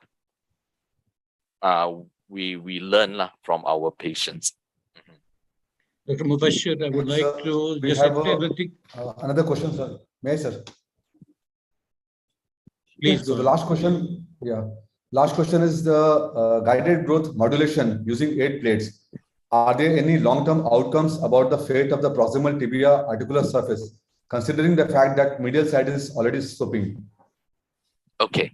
we learn from our patients. Dr. Mubashir, I would like to we just have another question, sir. May I, sir? Please go so ahead. the last question, last question is the guided growth modulation using 8 plates. Are there any long-term outcomes about the fate of the proximal tibia articular surface, considering the fact that medial side is already sloping? Okay,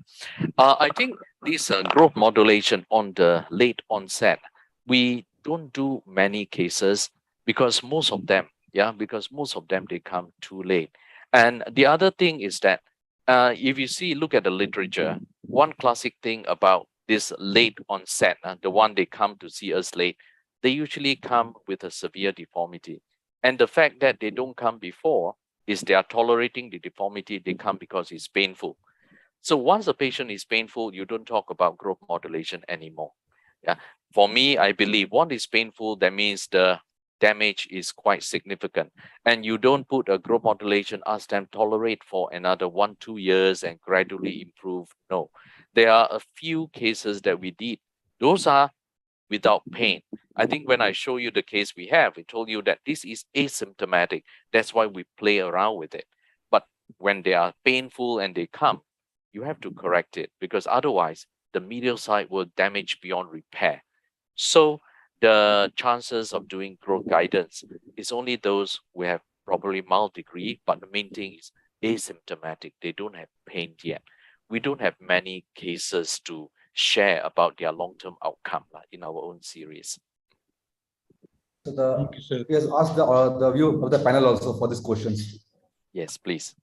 I think this growth modulation on the late onset, we don't do many cases because most of them, they come too late. And the other thing is that if you look at the literature, one classic thing about this late onset, the one they come to see us late, they usually come with a severe deformity. And the fact that they don't come before is they are tolerating the deformity, they come because it's painful. So once the patient is painful, you don't talk about growth modulation anymore. Yeah. For me, I believe what is painful, that means the damage is quite significant. And you don't put a growth modulation, ask them tolerate for another 1-2 years and gradually improve. No. There are a few cases that we did. Those are without pain. I think when I show you the case we have, we told you that this is asymptomatic. That's why we play around with it. But when they are painful and they come, you have to correct it, because otherwise the medial side will damage beyond repair. So the chances of doing growth guidance is only those who have probably mild degree, but the main thing is asymptomatic. They don't have pain yet. We don't have many cases to share about their long-term outcome in our own series. So Thank you, sir. yes, ask the view of the panel also for these questions. Yes, please.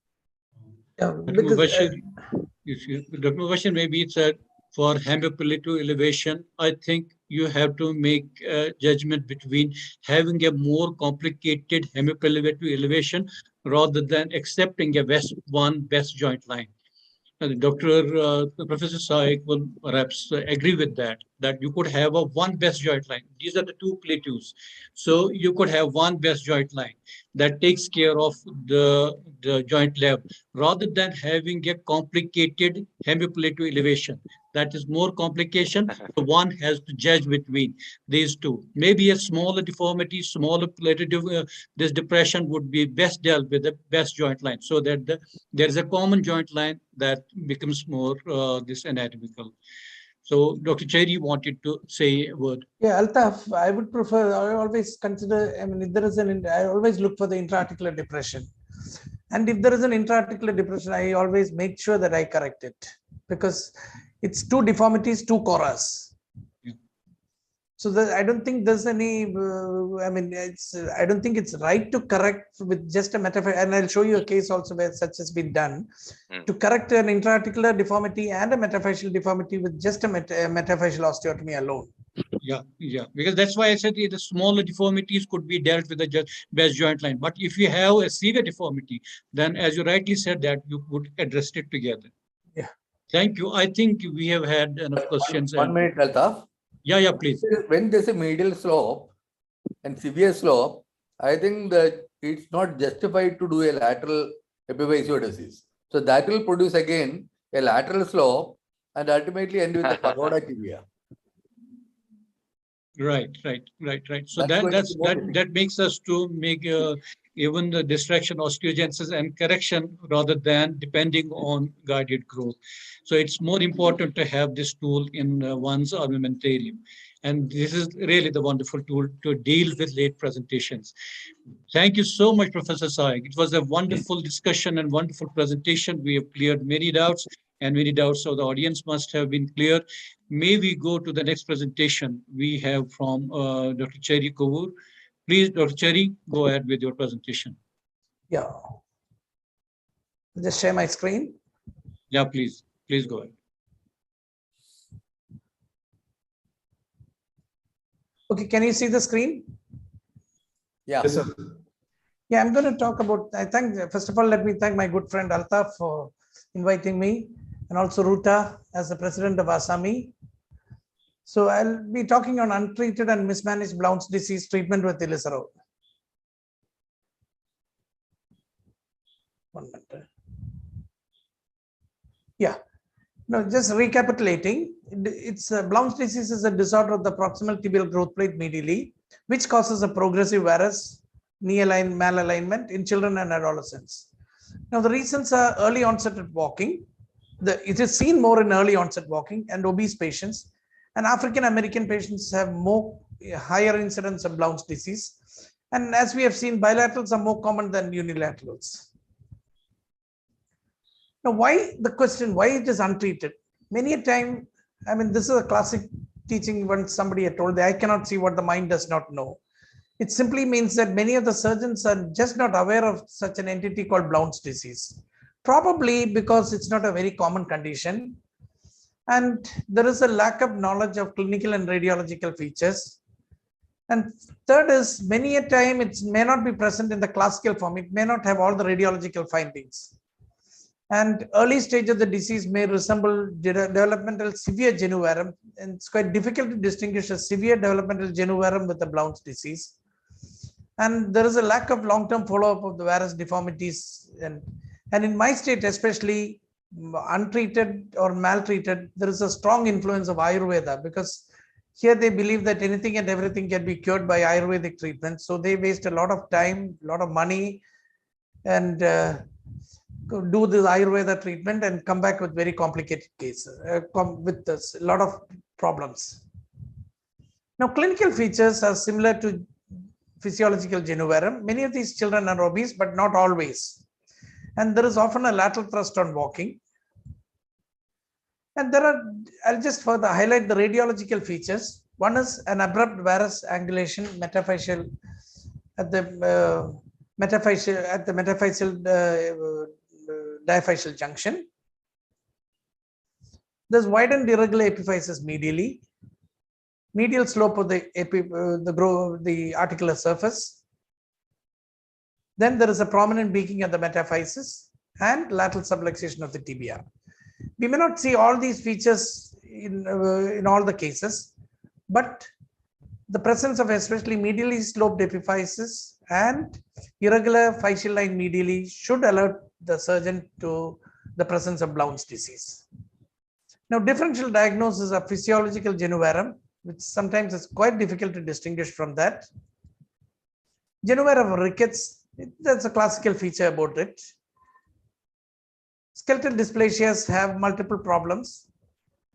Yeah, Dr. because Dr. Mubashir, maybe it's for hemiplegic elevation. I think you have to make a judgment between having a more complicated hemiplegic elevation rather than accepting a best joint line. Professor Saik will perhaps agree with that you could have a one best joint line. These are the two plateaus. So you could have one best joint line that takes care of the joint level rather than having a complicated hemiplateau elevation. That is more complication. So one has to judge between these two. Maybe a smaller deformity, smaller plateau, this depression would be best dealt with the best joint line, so that there is a common joint line that becomes more this anatomical. So Dr. Cherry wanted to say a word. yeah, Altaf, I would prefer, I always consider, I mean, if there is I always look for the intra-articular depression. And if there is an intra-articular depression, I always make sure that I correct it, because it's two deformities, two coras. Yeah. So I don't think there's any, I mean, I don't think it's right to correct with just a metaphor. And I'll show you a case also where such has been done to correct an intra-articular deformity and a metaphyseal deformity with just a metaphyseal osteotomy alone. Yeah, because that's why I said the smaller deformities could be dealt with the best joint line. But if you have a severe deformity, then as you rightly said, that you would address it together. Yeah. Thank you. I think we have had enough questions. One minute, Altaf. Yeah, please. When there's a medial slope and severe slope, I think that it's not justified to do a lateral epiphysiodesis. So that will produce again a lateral slope and ultimately end with the pagoda tibia. Right. So that makes us to make even the distraction, osteogenesis and correction rather than depending on guided growth. So it's more important to have this tool in one's armamentarium. And this is really the wonderful tool to deal with late presentations. Thank you so much, Professor Saik. It was a wonderful discussion and wonderful presentation. We have cleared many doubts, and many doubts of the audience must have been cleared. May we go to the next presentation we have from Dr. Cherry Kovur. Please, Dr. Cherry, go ahead with your presentation. Yeah. Just share my screen. Yeah, please go ahead. Okay, can you see the screen? Yeah. Yes, sir. Yeah, I'm going to talk about, first of all, let me thank my good friend Altaf for inviting me, and also Ruta as the president of ASAMI. So I'll be talking on untreated and mismanaged BLOUNTS disease treatment with Ilizarov. 1 minute. Yeah. Now, just recapitulating, it's BLOUNTS disease is a disorder of the proximal tibial growth plate medially, which causes a progressive varus, knee malalignment in children and adolescents. Now, the reasons are early onset of walking. It is seen more in early onset walking and obese patients, and African American patients have higher incidence of BLOUNTS disease. And as we have seen, bilaterals are more common than unilaterals. Now, why it is untreated? Many a time, I mean, this is a classic teaching when somebody had told that I cannot see what the mind does not know. It simply means that many of the surgeons are just not aware of such an entity called BLOUNTS disease, probably because it's not a very common condition. And there is a lack of knowledge of clinical and radiological features. And third is, many a time it may not be present in the classical form. It may not have all the radiological findings. And early stage of the disease may resemble developmental severe genuvarum, and it's quite difficult to distinguish a severe developmental genuvarum with the BLOUNTS disease. And there is a lack of long-term follow-up of the varus deformities. And in my state, especially untreated or maltreated, there is a strong influence of Ayurveda, because here they believe that anything and everything can be cured by Ayurvedic treatment. So they waste a lot of time, a lot of money, and do this Ayurveda treatment and come back with very complicated cases, with a lot of problems. Now, clinical features are similar to physiological genuvarum. Many of these children are obese, but not always. And there is often a lateral thrust on walking. And there are, I'll just further highlight the radiological features. One is an abrupt varus angulation metaphyseal at the metaphyseal diaphyseal junction. There's widened irregular epiphysis medially. Medial slope of the articular surface. Then there is a prominent beaking at the metaphysis and lateral subluxation of the tibia. We may not see all these features in all the cases, but the presence of especially medially sloped epiphysis and irregular physeal line medially should alert the surgeon to the presence of Blount's disease. Now, differential diagnosis of physiological genuvarum, which sometimes is quite difficult to distinguish from that. Genuvarum rickets, that's a classical feature about it. Skeletal dysplasias have multiple problems,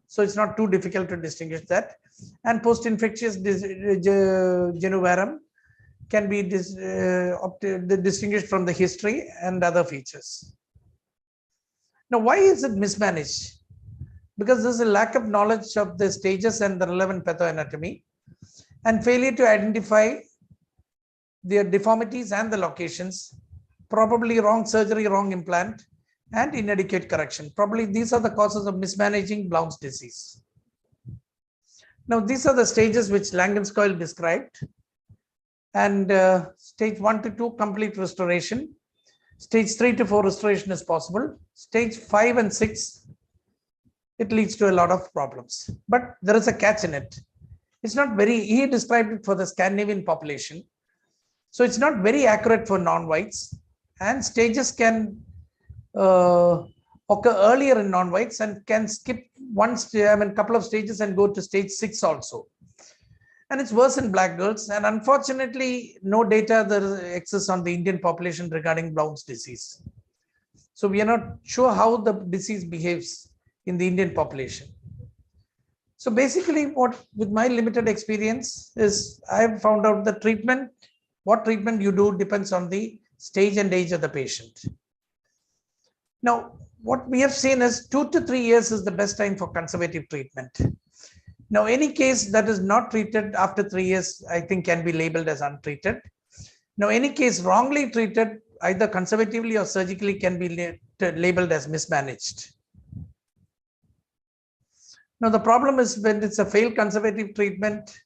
so it's not too difficult to distinguish that. And post-infectious genuvarum can be distinguished from the history and other features. Now, why is it mismanaged? Because there's a lack of knowledge of the stages and the relevant pathoanatomy, and failure to identify their deformities and the locations, probably wrong surgery, wrong implant, and inadequate correction. Probably these are the causes of mismanaging Blount's disease. Now, these are the stages which Langenskoil described. And stage 1 to 2, complete restoration. Stage 3 to 4, restoration is possible. Stage 5 and 6, it leads to a lot of problems. But there is a catch in it. It's not very, he described it for the Scandinavian population. So it's not very accurate for non-whites. And stages can occur earlier in non-whites and can skip couple of stages and go to stage 6 also. And it's worse in black girls. And unfortunately, no data there exists on the Indian population regarding Blount's disease. So we are not sure how the disease behaves in the Indian population. So basically, what with my limited experience is I have found out the treatment, what treatment you do depends on the stage and age of the patient. Now, what we have seen is 2 to 3 years is the best time for conservative treatment. Now, any case that is not treated after 3 years, I think can be labeled as untreated. Now, any case wrongly treated, either conservatively or surgically, can be labeled as mismanaged. Now, the problem is when it's a failed conservative treatment,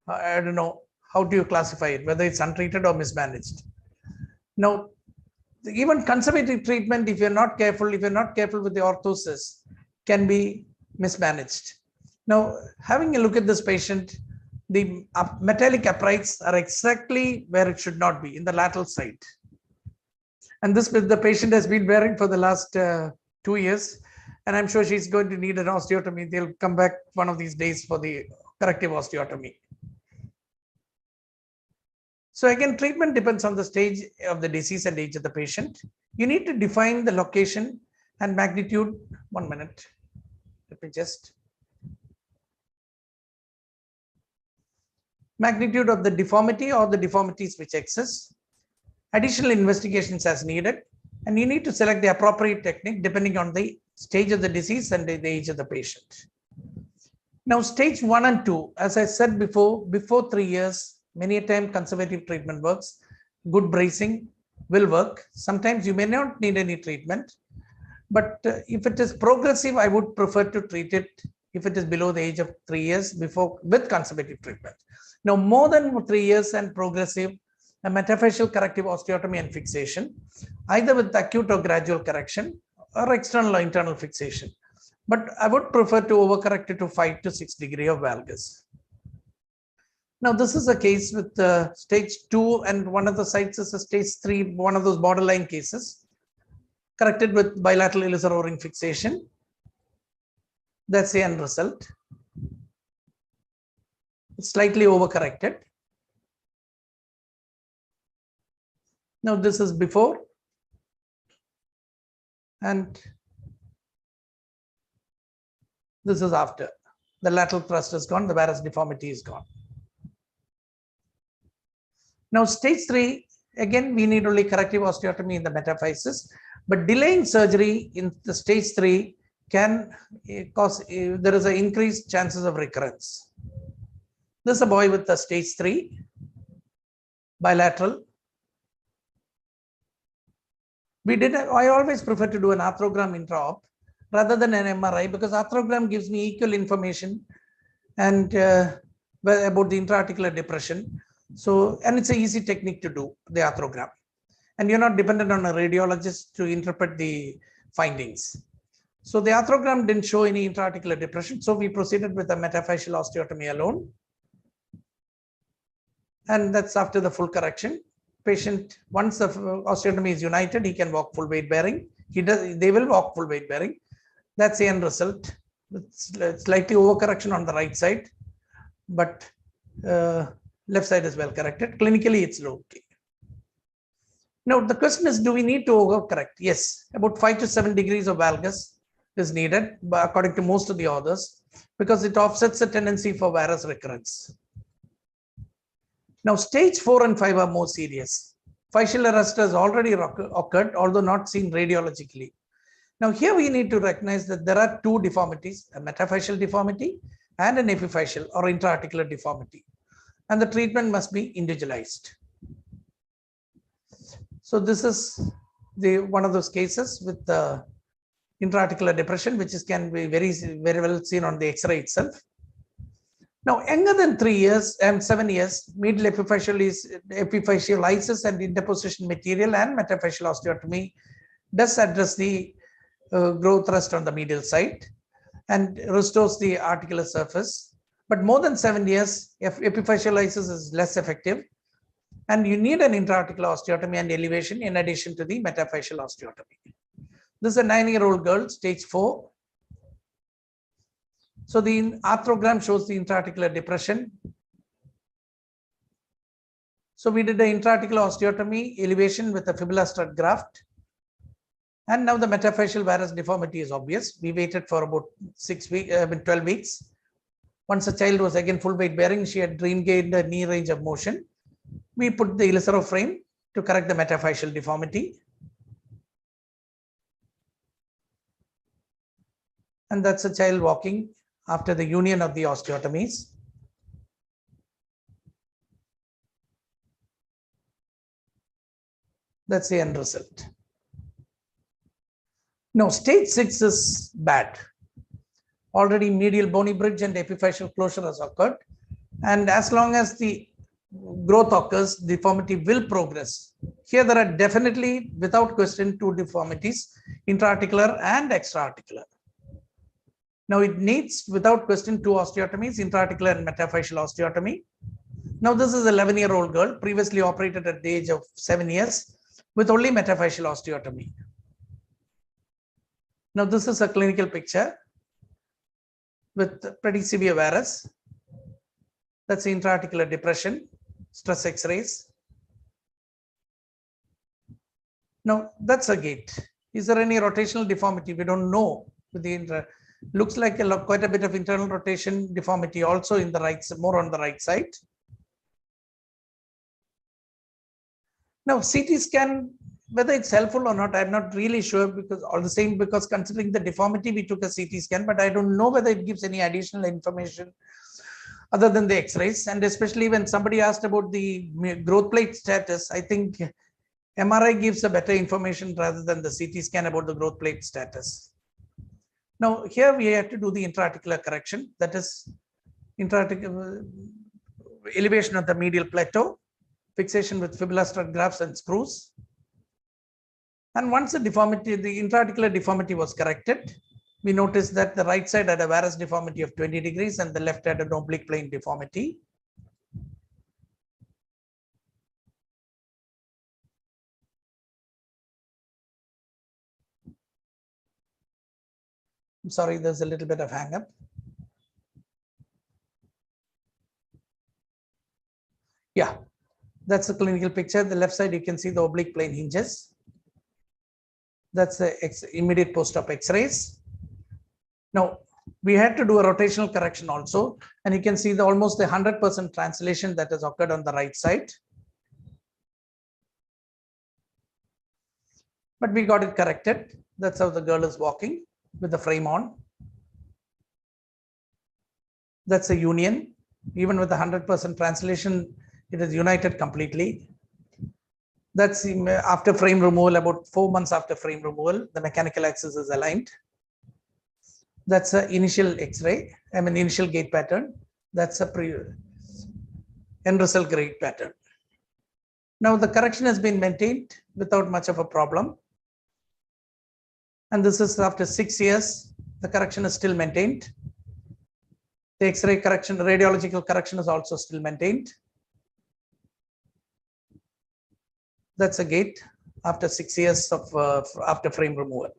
I don't know, how do you classify it, whether it's untreated or mismanaged? Now, even conservative treatment, if you're not careful with the orthosis, can be mismanaged. Now, having a look at this patient, the metallic uprights are exactly where it should not be, in the lateral side. And this the patient has been wearing for the last 2 years. And I'm sure she's going to need an osteotomy. They'll come back one of these days for the corrective osteotomy. So again, treatment depends on the stage of the disease and age of the patient. You need to define the location and magnitude. 1 minute. Let me just. Magnitude of the deformity or the deformities which exist. Additional investigations as needed. And you need to select the appropriate technique depending on the stage of the disease and the age of the patient. Now, stage 1 and 2, as I said before 3 years, many a time conservative treatment works. Good bracing will work. Sometimes you may not need any treatment, but if it is progressive, I would prefer to treat it if it is below the age of 3 years with conservative treatment. Now, more than 3 years and progressive, a metaphyseal corrective osteotomy and fixation, either with acute or gradual correction, or external or internal fixation. But I would prefer to overcorrect it to 5 to 6 degree of valgus. Now, this is a case with stage 2 and one of the sites is a stage 3, one of those borderline cases, corrected with bilateral Ilizarov ring fixation. That's the end result. It's slightly overcorrected. Now, this is before. And this is after. The lateral thrust is gone. The varus deformity is gone. Now, stage 3, again, we need only corrective osteotomy in the metaphysis, but delaying surgery in the stage 3 can cause, there is an increased chances of recurrence. This is a boy with the stage 3, bilateral. I always prefer to do an arthrogram intra-op rather than an MRI, because arthrogram gives me equal information and about the intra-articular depression. So, and it's an easy technique to do, the arthrogram. And you're not dependent on a radiologist to interpret the findings. So the arthrogram didn't show any intra-articular depression. So we proceeded with a metaphyseal osteotomy alone. And that's after the full correction. Patient, once the osteotomy is united, he can walk full weight bearing. They will walk full weight bearing. That's the end result. It's slightly overcorrection on the right side, but left side is well corrected. Clinically, it's low. Now, the question is, do we need to overcorrect? Yes, about 5 to 7 degrees of valgus is needed, but according to most of the authors, because it offsets the tendency for varus recurrence. Now, stage 4 and 5 are more serious. Facial arrest has already occurred, although not seen radiologically. Now, here we need to recognize that there are 2 deformities, a metaphyseal deformity and an epiphyseal or intra-articular deformity. And the treatment must be individualized. So this is one of those cases with the intra-articular depression, which can be very well seen on the X-ray itself. Now, younger than 3 years and 7 years, medial epiphysealizes and interposition material and metaphyseal osteotomy does address the growth thrust on the medial side and restores the articular surface. But more than 7 years, epiphysealizes is less effective, and you need an intra-articular osteotomy and elevation in addition to the metaphyseal osteotomy. This is a 9-year-old girl, stage 4. So the arthrogram shows the intra-articular depression. So we did the intra-articular osteotomy, elevation with a fibula strut graft. And now the metaphyseal varus deformity is obvious. We waited for about 12 weeks. Once the child was again full weight bearing, she had regained a knee range of motion. We put the Ilizarov frame to correct the metaphyseal deformity. And that's a child walking after the union of the osteotomies. That's the end result. Now, stage 6 is bad. Already medial bony bridge and epiphyseal closure has occurred. And as long as the growth occurs, deformity will progress. Here there are definitely, without question, 2 deformities, intra-articular and extra-articular. Now it needs, without question, 2 osteotomies, intra-articular and metaphyseal osteotomy. Now this is an 11-year-old girl, previously operated at the age of 7 years with only metaphyseal osteotomy. Now this is a clinical picture with pretty severe varus. That's the intra-articular depression, stress X-rays. Now that's a gait. Is there any rotational deformity? We don't know. With the looks like quite a bit of internal rotation deformity also in the right, more on the right side. Now CT scan, whether it's helpful or not, I'm not really sure, because all the same, because considering the deformity, we took a CT scan, but I don't know whether it gives any additional information other than the X-rays. And especially when somebody asked about the growth plate status, I think MRI gives a better information rather than the CT scan about the growth plate status. Now here we have to do the intra-articular correction, that is intra-articular elevation of the medial plateau, fixation with fibula strut grafts and screws. And once the deformity, the intra-articular deformity was corrected, we noticed that the right side had a varus deformity of 20 degrees and the left had an oblique plane deformity. I'm sorry, there's a little bit of hang up. Yeah, that's the clinical picture. The left side, you can see the oblique plane hinges. That's the immediate post-op X-rays. Now, We had to do a rotational correction also, and you can see the almost the 100% translation that has occurred on the right side. But we got it corrected. That's how the girl is walking with the frame on. That's a union. Even with the 100% translation, it is united completely. That's after frame removal, about 4 months after frame removal, the mechanical axis is aligned. That's an initial X-ray, initial gate pattern. That's a end result gate pattern. Now the correction has been maintained without much of a problem. And this is after 6 years, the correction is still maintained. The X-ray correction, radiological correction is also still maintained. That's a gate after 6 years of after frame removal.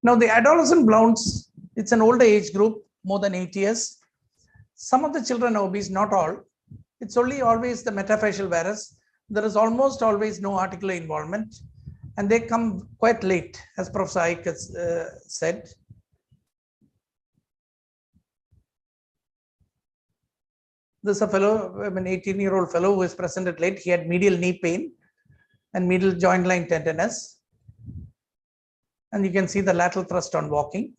Now the adolescent BLOUNTS, it's an older age group, more than 8 years. Some of the children are obese, not all. It's only always the metaphyseal varus. There is almost always no articular involvement, and they come quite late, as Professor Icl has said. This is a fellow, an 18-year-old fellow who is presented late. He had medial knee pain and medial joint line tenderness. And you can see the lateral thrust on walking.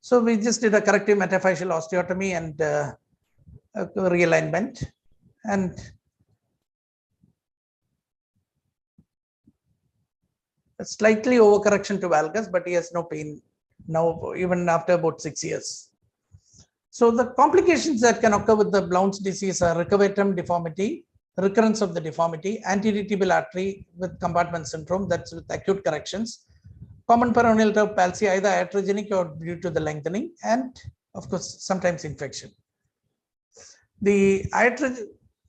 So we just did a corrective metaphyseal osteotomy and realignment. And a slightly overcorrection to valgus, but he has no pain now, even after about 6 years. So the complications that can occur with the BLOUNTS disease are recurvatum deformity, recurrence of the deformity, anterior tibial artery with compartment syndrome, that's with acute corrections, common peroneal nerve palsy, either iatrogenic or due to the lengthening, and of course, sometimes infection. The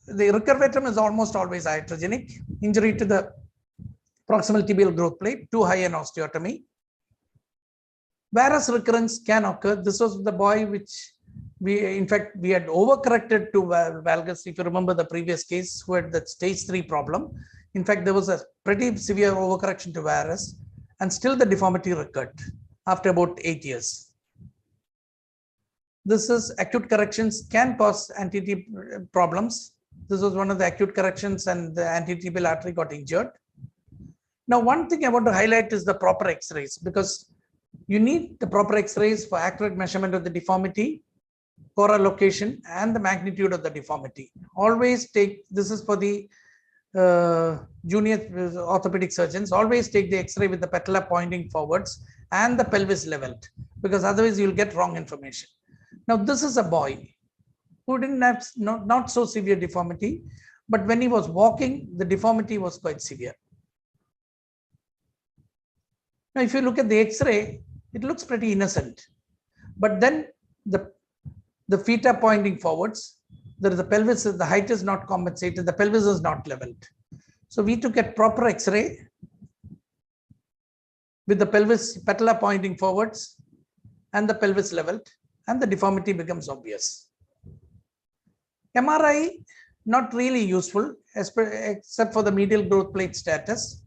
recurvatum is almost always iatrogenic, injury to the proximal tibial growth plate, too high an osteotomy. Varus recurrence can occur. This was the boy which we had overcorrected to valgus. If you remember the previous case, who had that stage 3 problem. In fact, there was a pretty severe overcorrection to varus, and still the deformity recurred after about 8 years. This is acute corrections can cause anti-tib problems. This was one of the acute corrections, and the antitibial artery got injured. Now, one thing I want to highlight is the proper X-rays, because you need the proper X-rays for accurate measurement of the deformity, cora location, and the magnitude of the deformity. Always take, this is for the junior orthopedic surgeons, always take the X-ray with the patella pointing forwards and the pelvis leveled, because otherwise you'll get wrong information. Now, this is a boy who didn't have not so severe deformity, but when he was walking, the deformity was quite severe. Now, if you look at the X-ray, it looks pretty innocent, but then the feet are pointing forwards. There is the pelvis, the height is not compensated, the pelvis is not leveled. So we took a proper X-ray with the pelvis patella pointing forwards and the pelvis leveled, and the deformity becomes obvious. MRI, not really useful except for the medial growth plate status.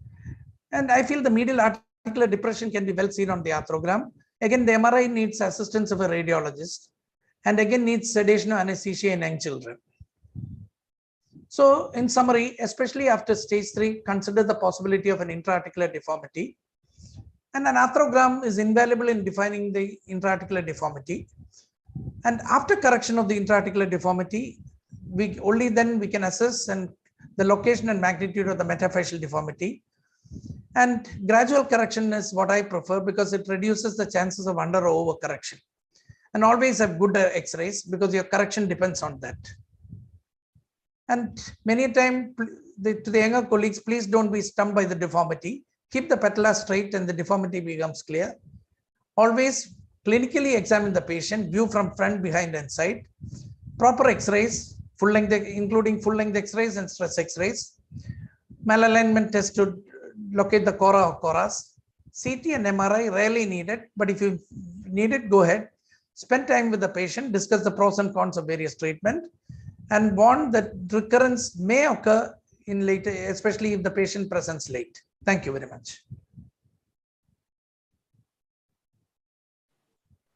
And I feel the medial articular depression can be well seen on the arthrogram. Again, the MRI needs assistance of a radiologist, and again needs sedation or anesthesia in young children. So in summary, especially after stage 3, consider the possibility of an intra-articular deformity. And an arthrogram is invaluable in defining the intra-articular deformity. And after correction of the intra-articular deformity, only then we can assess and the location and magnitude of the metaphyseal deformity. And gradual correction is what I prefer, because it reduces the chances of under or over correction. And always have good X-rays, because your correction depends on that. And many a time to the younger colleagues, please don't be stumped by the deformity. Keep the patella straight and the deformity becomes clear. Always clinically examine the patient, view from front, behind and side. Proper X-rays, full length, including full length X-rays and stress X-rays. Malalignment test to locate the cora or coras. CT and MRI rarely needed, but if you need it, go ahead. Spend time with the patient, discuss the pros and cons of various treatment, and warn that recurrence may occur in later, especially if the patient presents late. Thank you very much.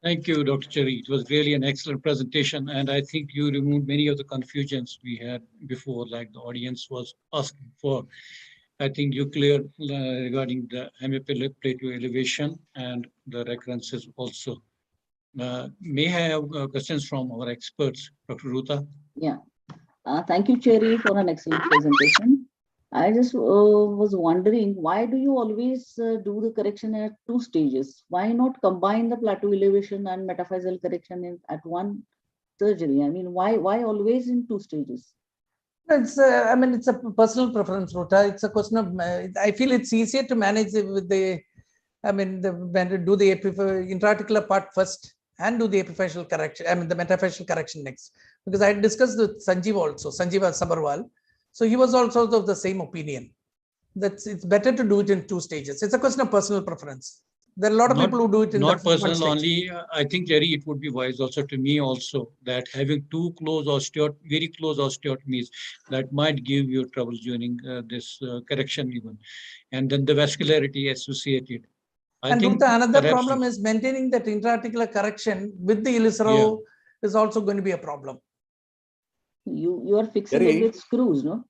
Thank you, Dr. Cherry. It was really an excellent presentation, and I think you removed many of the confusions we had before, like the audience was asking for. I think you cleared regarding the hemiplateau elevation and the recurrences also. May I have questions from our experts, Dr. Ruta? Yeah. Thank you, Cherry, for an excellent presentation. I just was wondering, why do you always do the correction at 2 stages? Why not combine the plateau elevation and metaphyseal correction at one surgery? I mean, why always in 2 stages? It's I mean, it's a personal preference, Ruta. It's a question of, I feel it's easier to manage it with the, I mean, do the intra-articular part first and do the epiphyseal correction, I mean, the metaphyseal correction next. Because I discussed with Sanjeev also, Sanjeev Sabarwal. So he was also of the same opinion. That it's better to do it in 2 stages. It's a question of personal preference. There are a lot of people who do it in not the personal one only. I think, Jerry, it would be wise also to me also that having 2 close very close osteotomies that might give you trouble during this correction even, and then the vascularity associated. And Ruta, another problem is maintaining that intra-articular correction with the Ilizarov is also going to be a problem. You are fixing it with screws, no?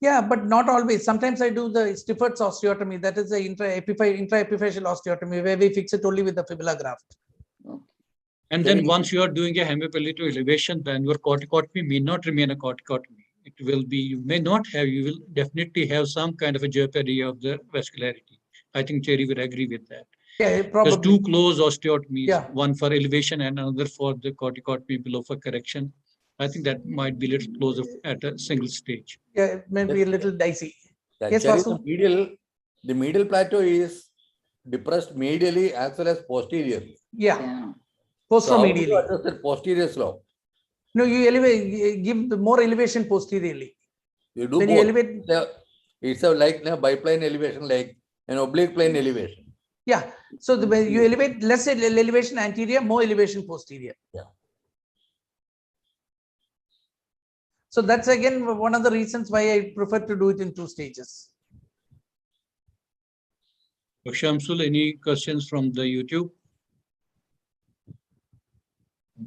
Yeah, but not always. Sometimes I do the Stifford's osteotomy. That is the intra-epiphyseal osteotomy where we fix it only with the fibula graft. Okay. And then once you are doing a hemiplateau elevation, then your corticotomy may not remain a corticotomy. It will be, you may not have, you will definitely have some kind of a jeopardy of the vascularity. I think Cherry will agree with that. Yeah, probably. There's 2 close osteotomies, one for elevation and another for the corticotomy below for correction. I think that might be a little closer at a single stage. Yeah, it may be a little dicey. Yes, the medial plateau is depressed medially as well as posteriorly. Yeah. Posteromedially. So how do you adjust the posterior slope? No, you elevate, give more elevation posteriorly. You do then both. You elevate. It's a like a biplane elevation, like an oblique plane elevation. Yeah. So you elevate less elevation anterior, more elevation posterior. Yeah. So that's again one of the reasons why I prefer to do it in 2 stages. Shamsul, any questions from the YouTube?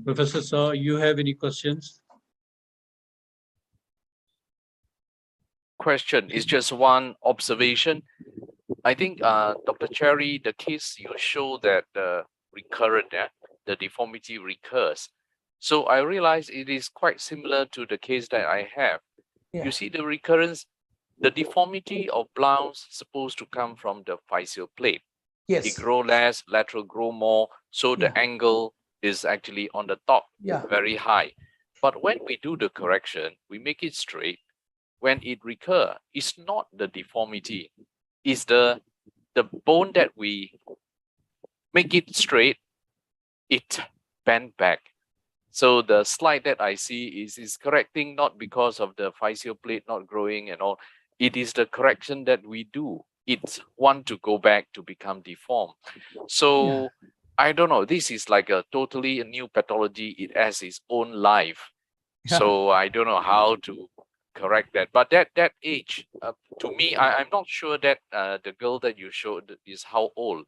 Professor Saw, you have any questions? Question is just one observation. I think, Dr. Cherry, the case you show that the deformity recurs. So I realize it is quite similar to the case that I have. Yeah. You see the recurrence, the deformity of BLOUNTS supposed to come from the physeal plate. Yes. It grow less, lateral grow more. So the angle is actually on the top, very high. But when we do the correction, we make it straight. When it recur, it's not the deformity. It's the bone that we make it straight, it bend back. So the slide that I see is correcting not because of the physeal plate not growing and all. It is the correction that we do. It's want to go back to become deformed. So I don't know. This is like a totally new pathology. It has its own life. So I don't know how to correct that. But that age, to me, I'm not sure that the girl that you showed is how old.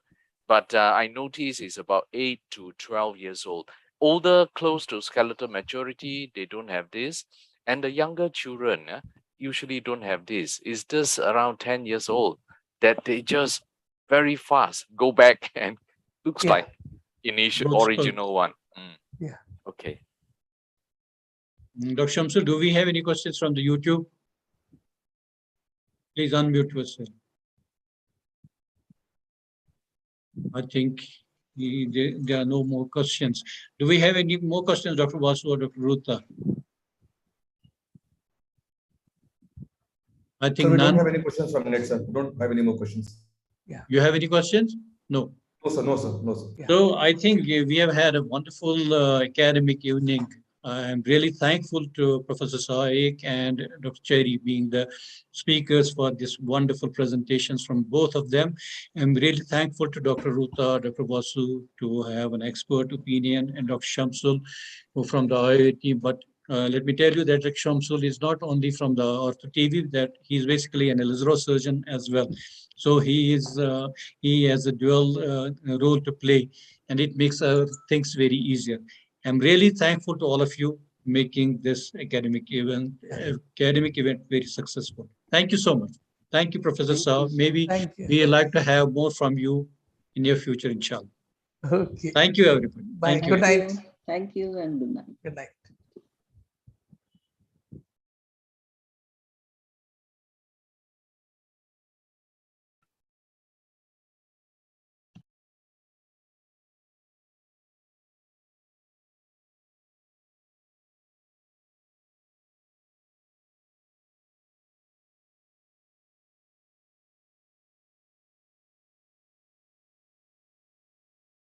But I notice is about 8 to 12 years old. Older, close to skeletal maturity, they don't have this. And the younger children usually don't have this. It's just around 10 years old that they just very fast go back and looks like original one. Yeah. Okay. Dr. Shamsul, do we have any questions from the YouTube? Please unmute yourself. I think there are no more questions. Do we have any more questions, Dr. Vasu or Dr. Ruta? I think sir, we none. don't have any questions from next, sir. We don't have any more questions. Yeah. You have any questions? No. No, sir. No, sir. No, sir. Yeah. So I think we have had a wonderful academic evening. I'm really thankful to Professor Saik and Dr. Cherry being the speakers for this wonderful presentations from both of them. I'm really thankful to Dr. Ruta, Dr. Vasu to have an expert opinion, and Dr. Shamsul, who from the IOA team, but Let me tell you that Dr. Shamsul is not only from the Ortho TV, that he's basically an Ilizarov surgeon as well. So he has a dual role to play, and it makes things very easier. I'm really thankful to all of you making this academic event very successful. Thank you so much. Thank you, Professor Saab. Maybe we like to have more from you in your future, inshallah. Okay. Thank you, everybody. Bye. Thank you. Good night. Thank you and good night. Good night.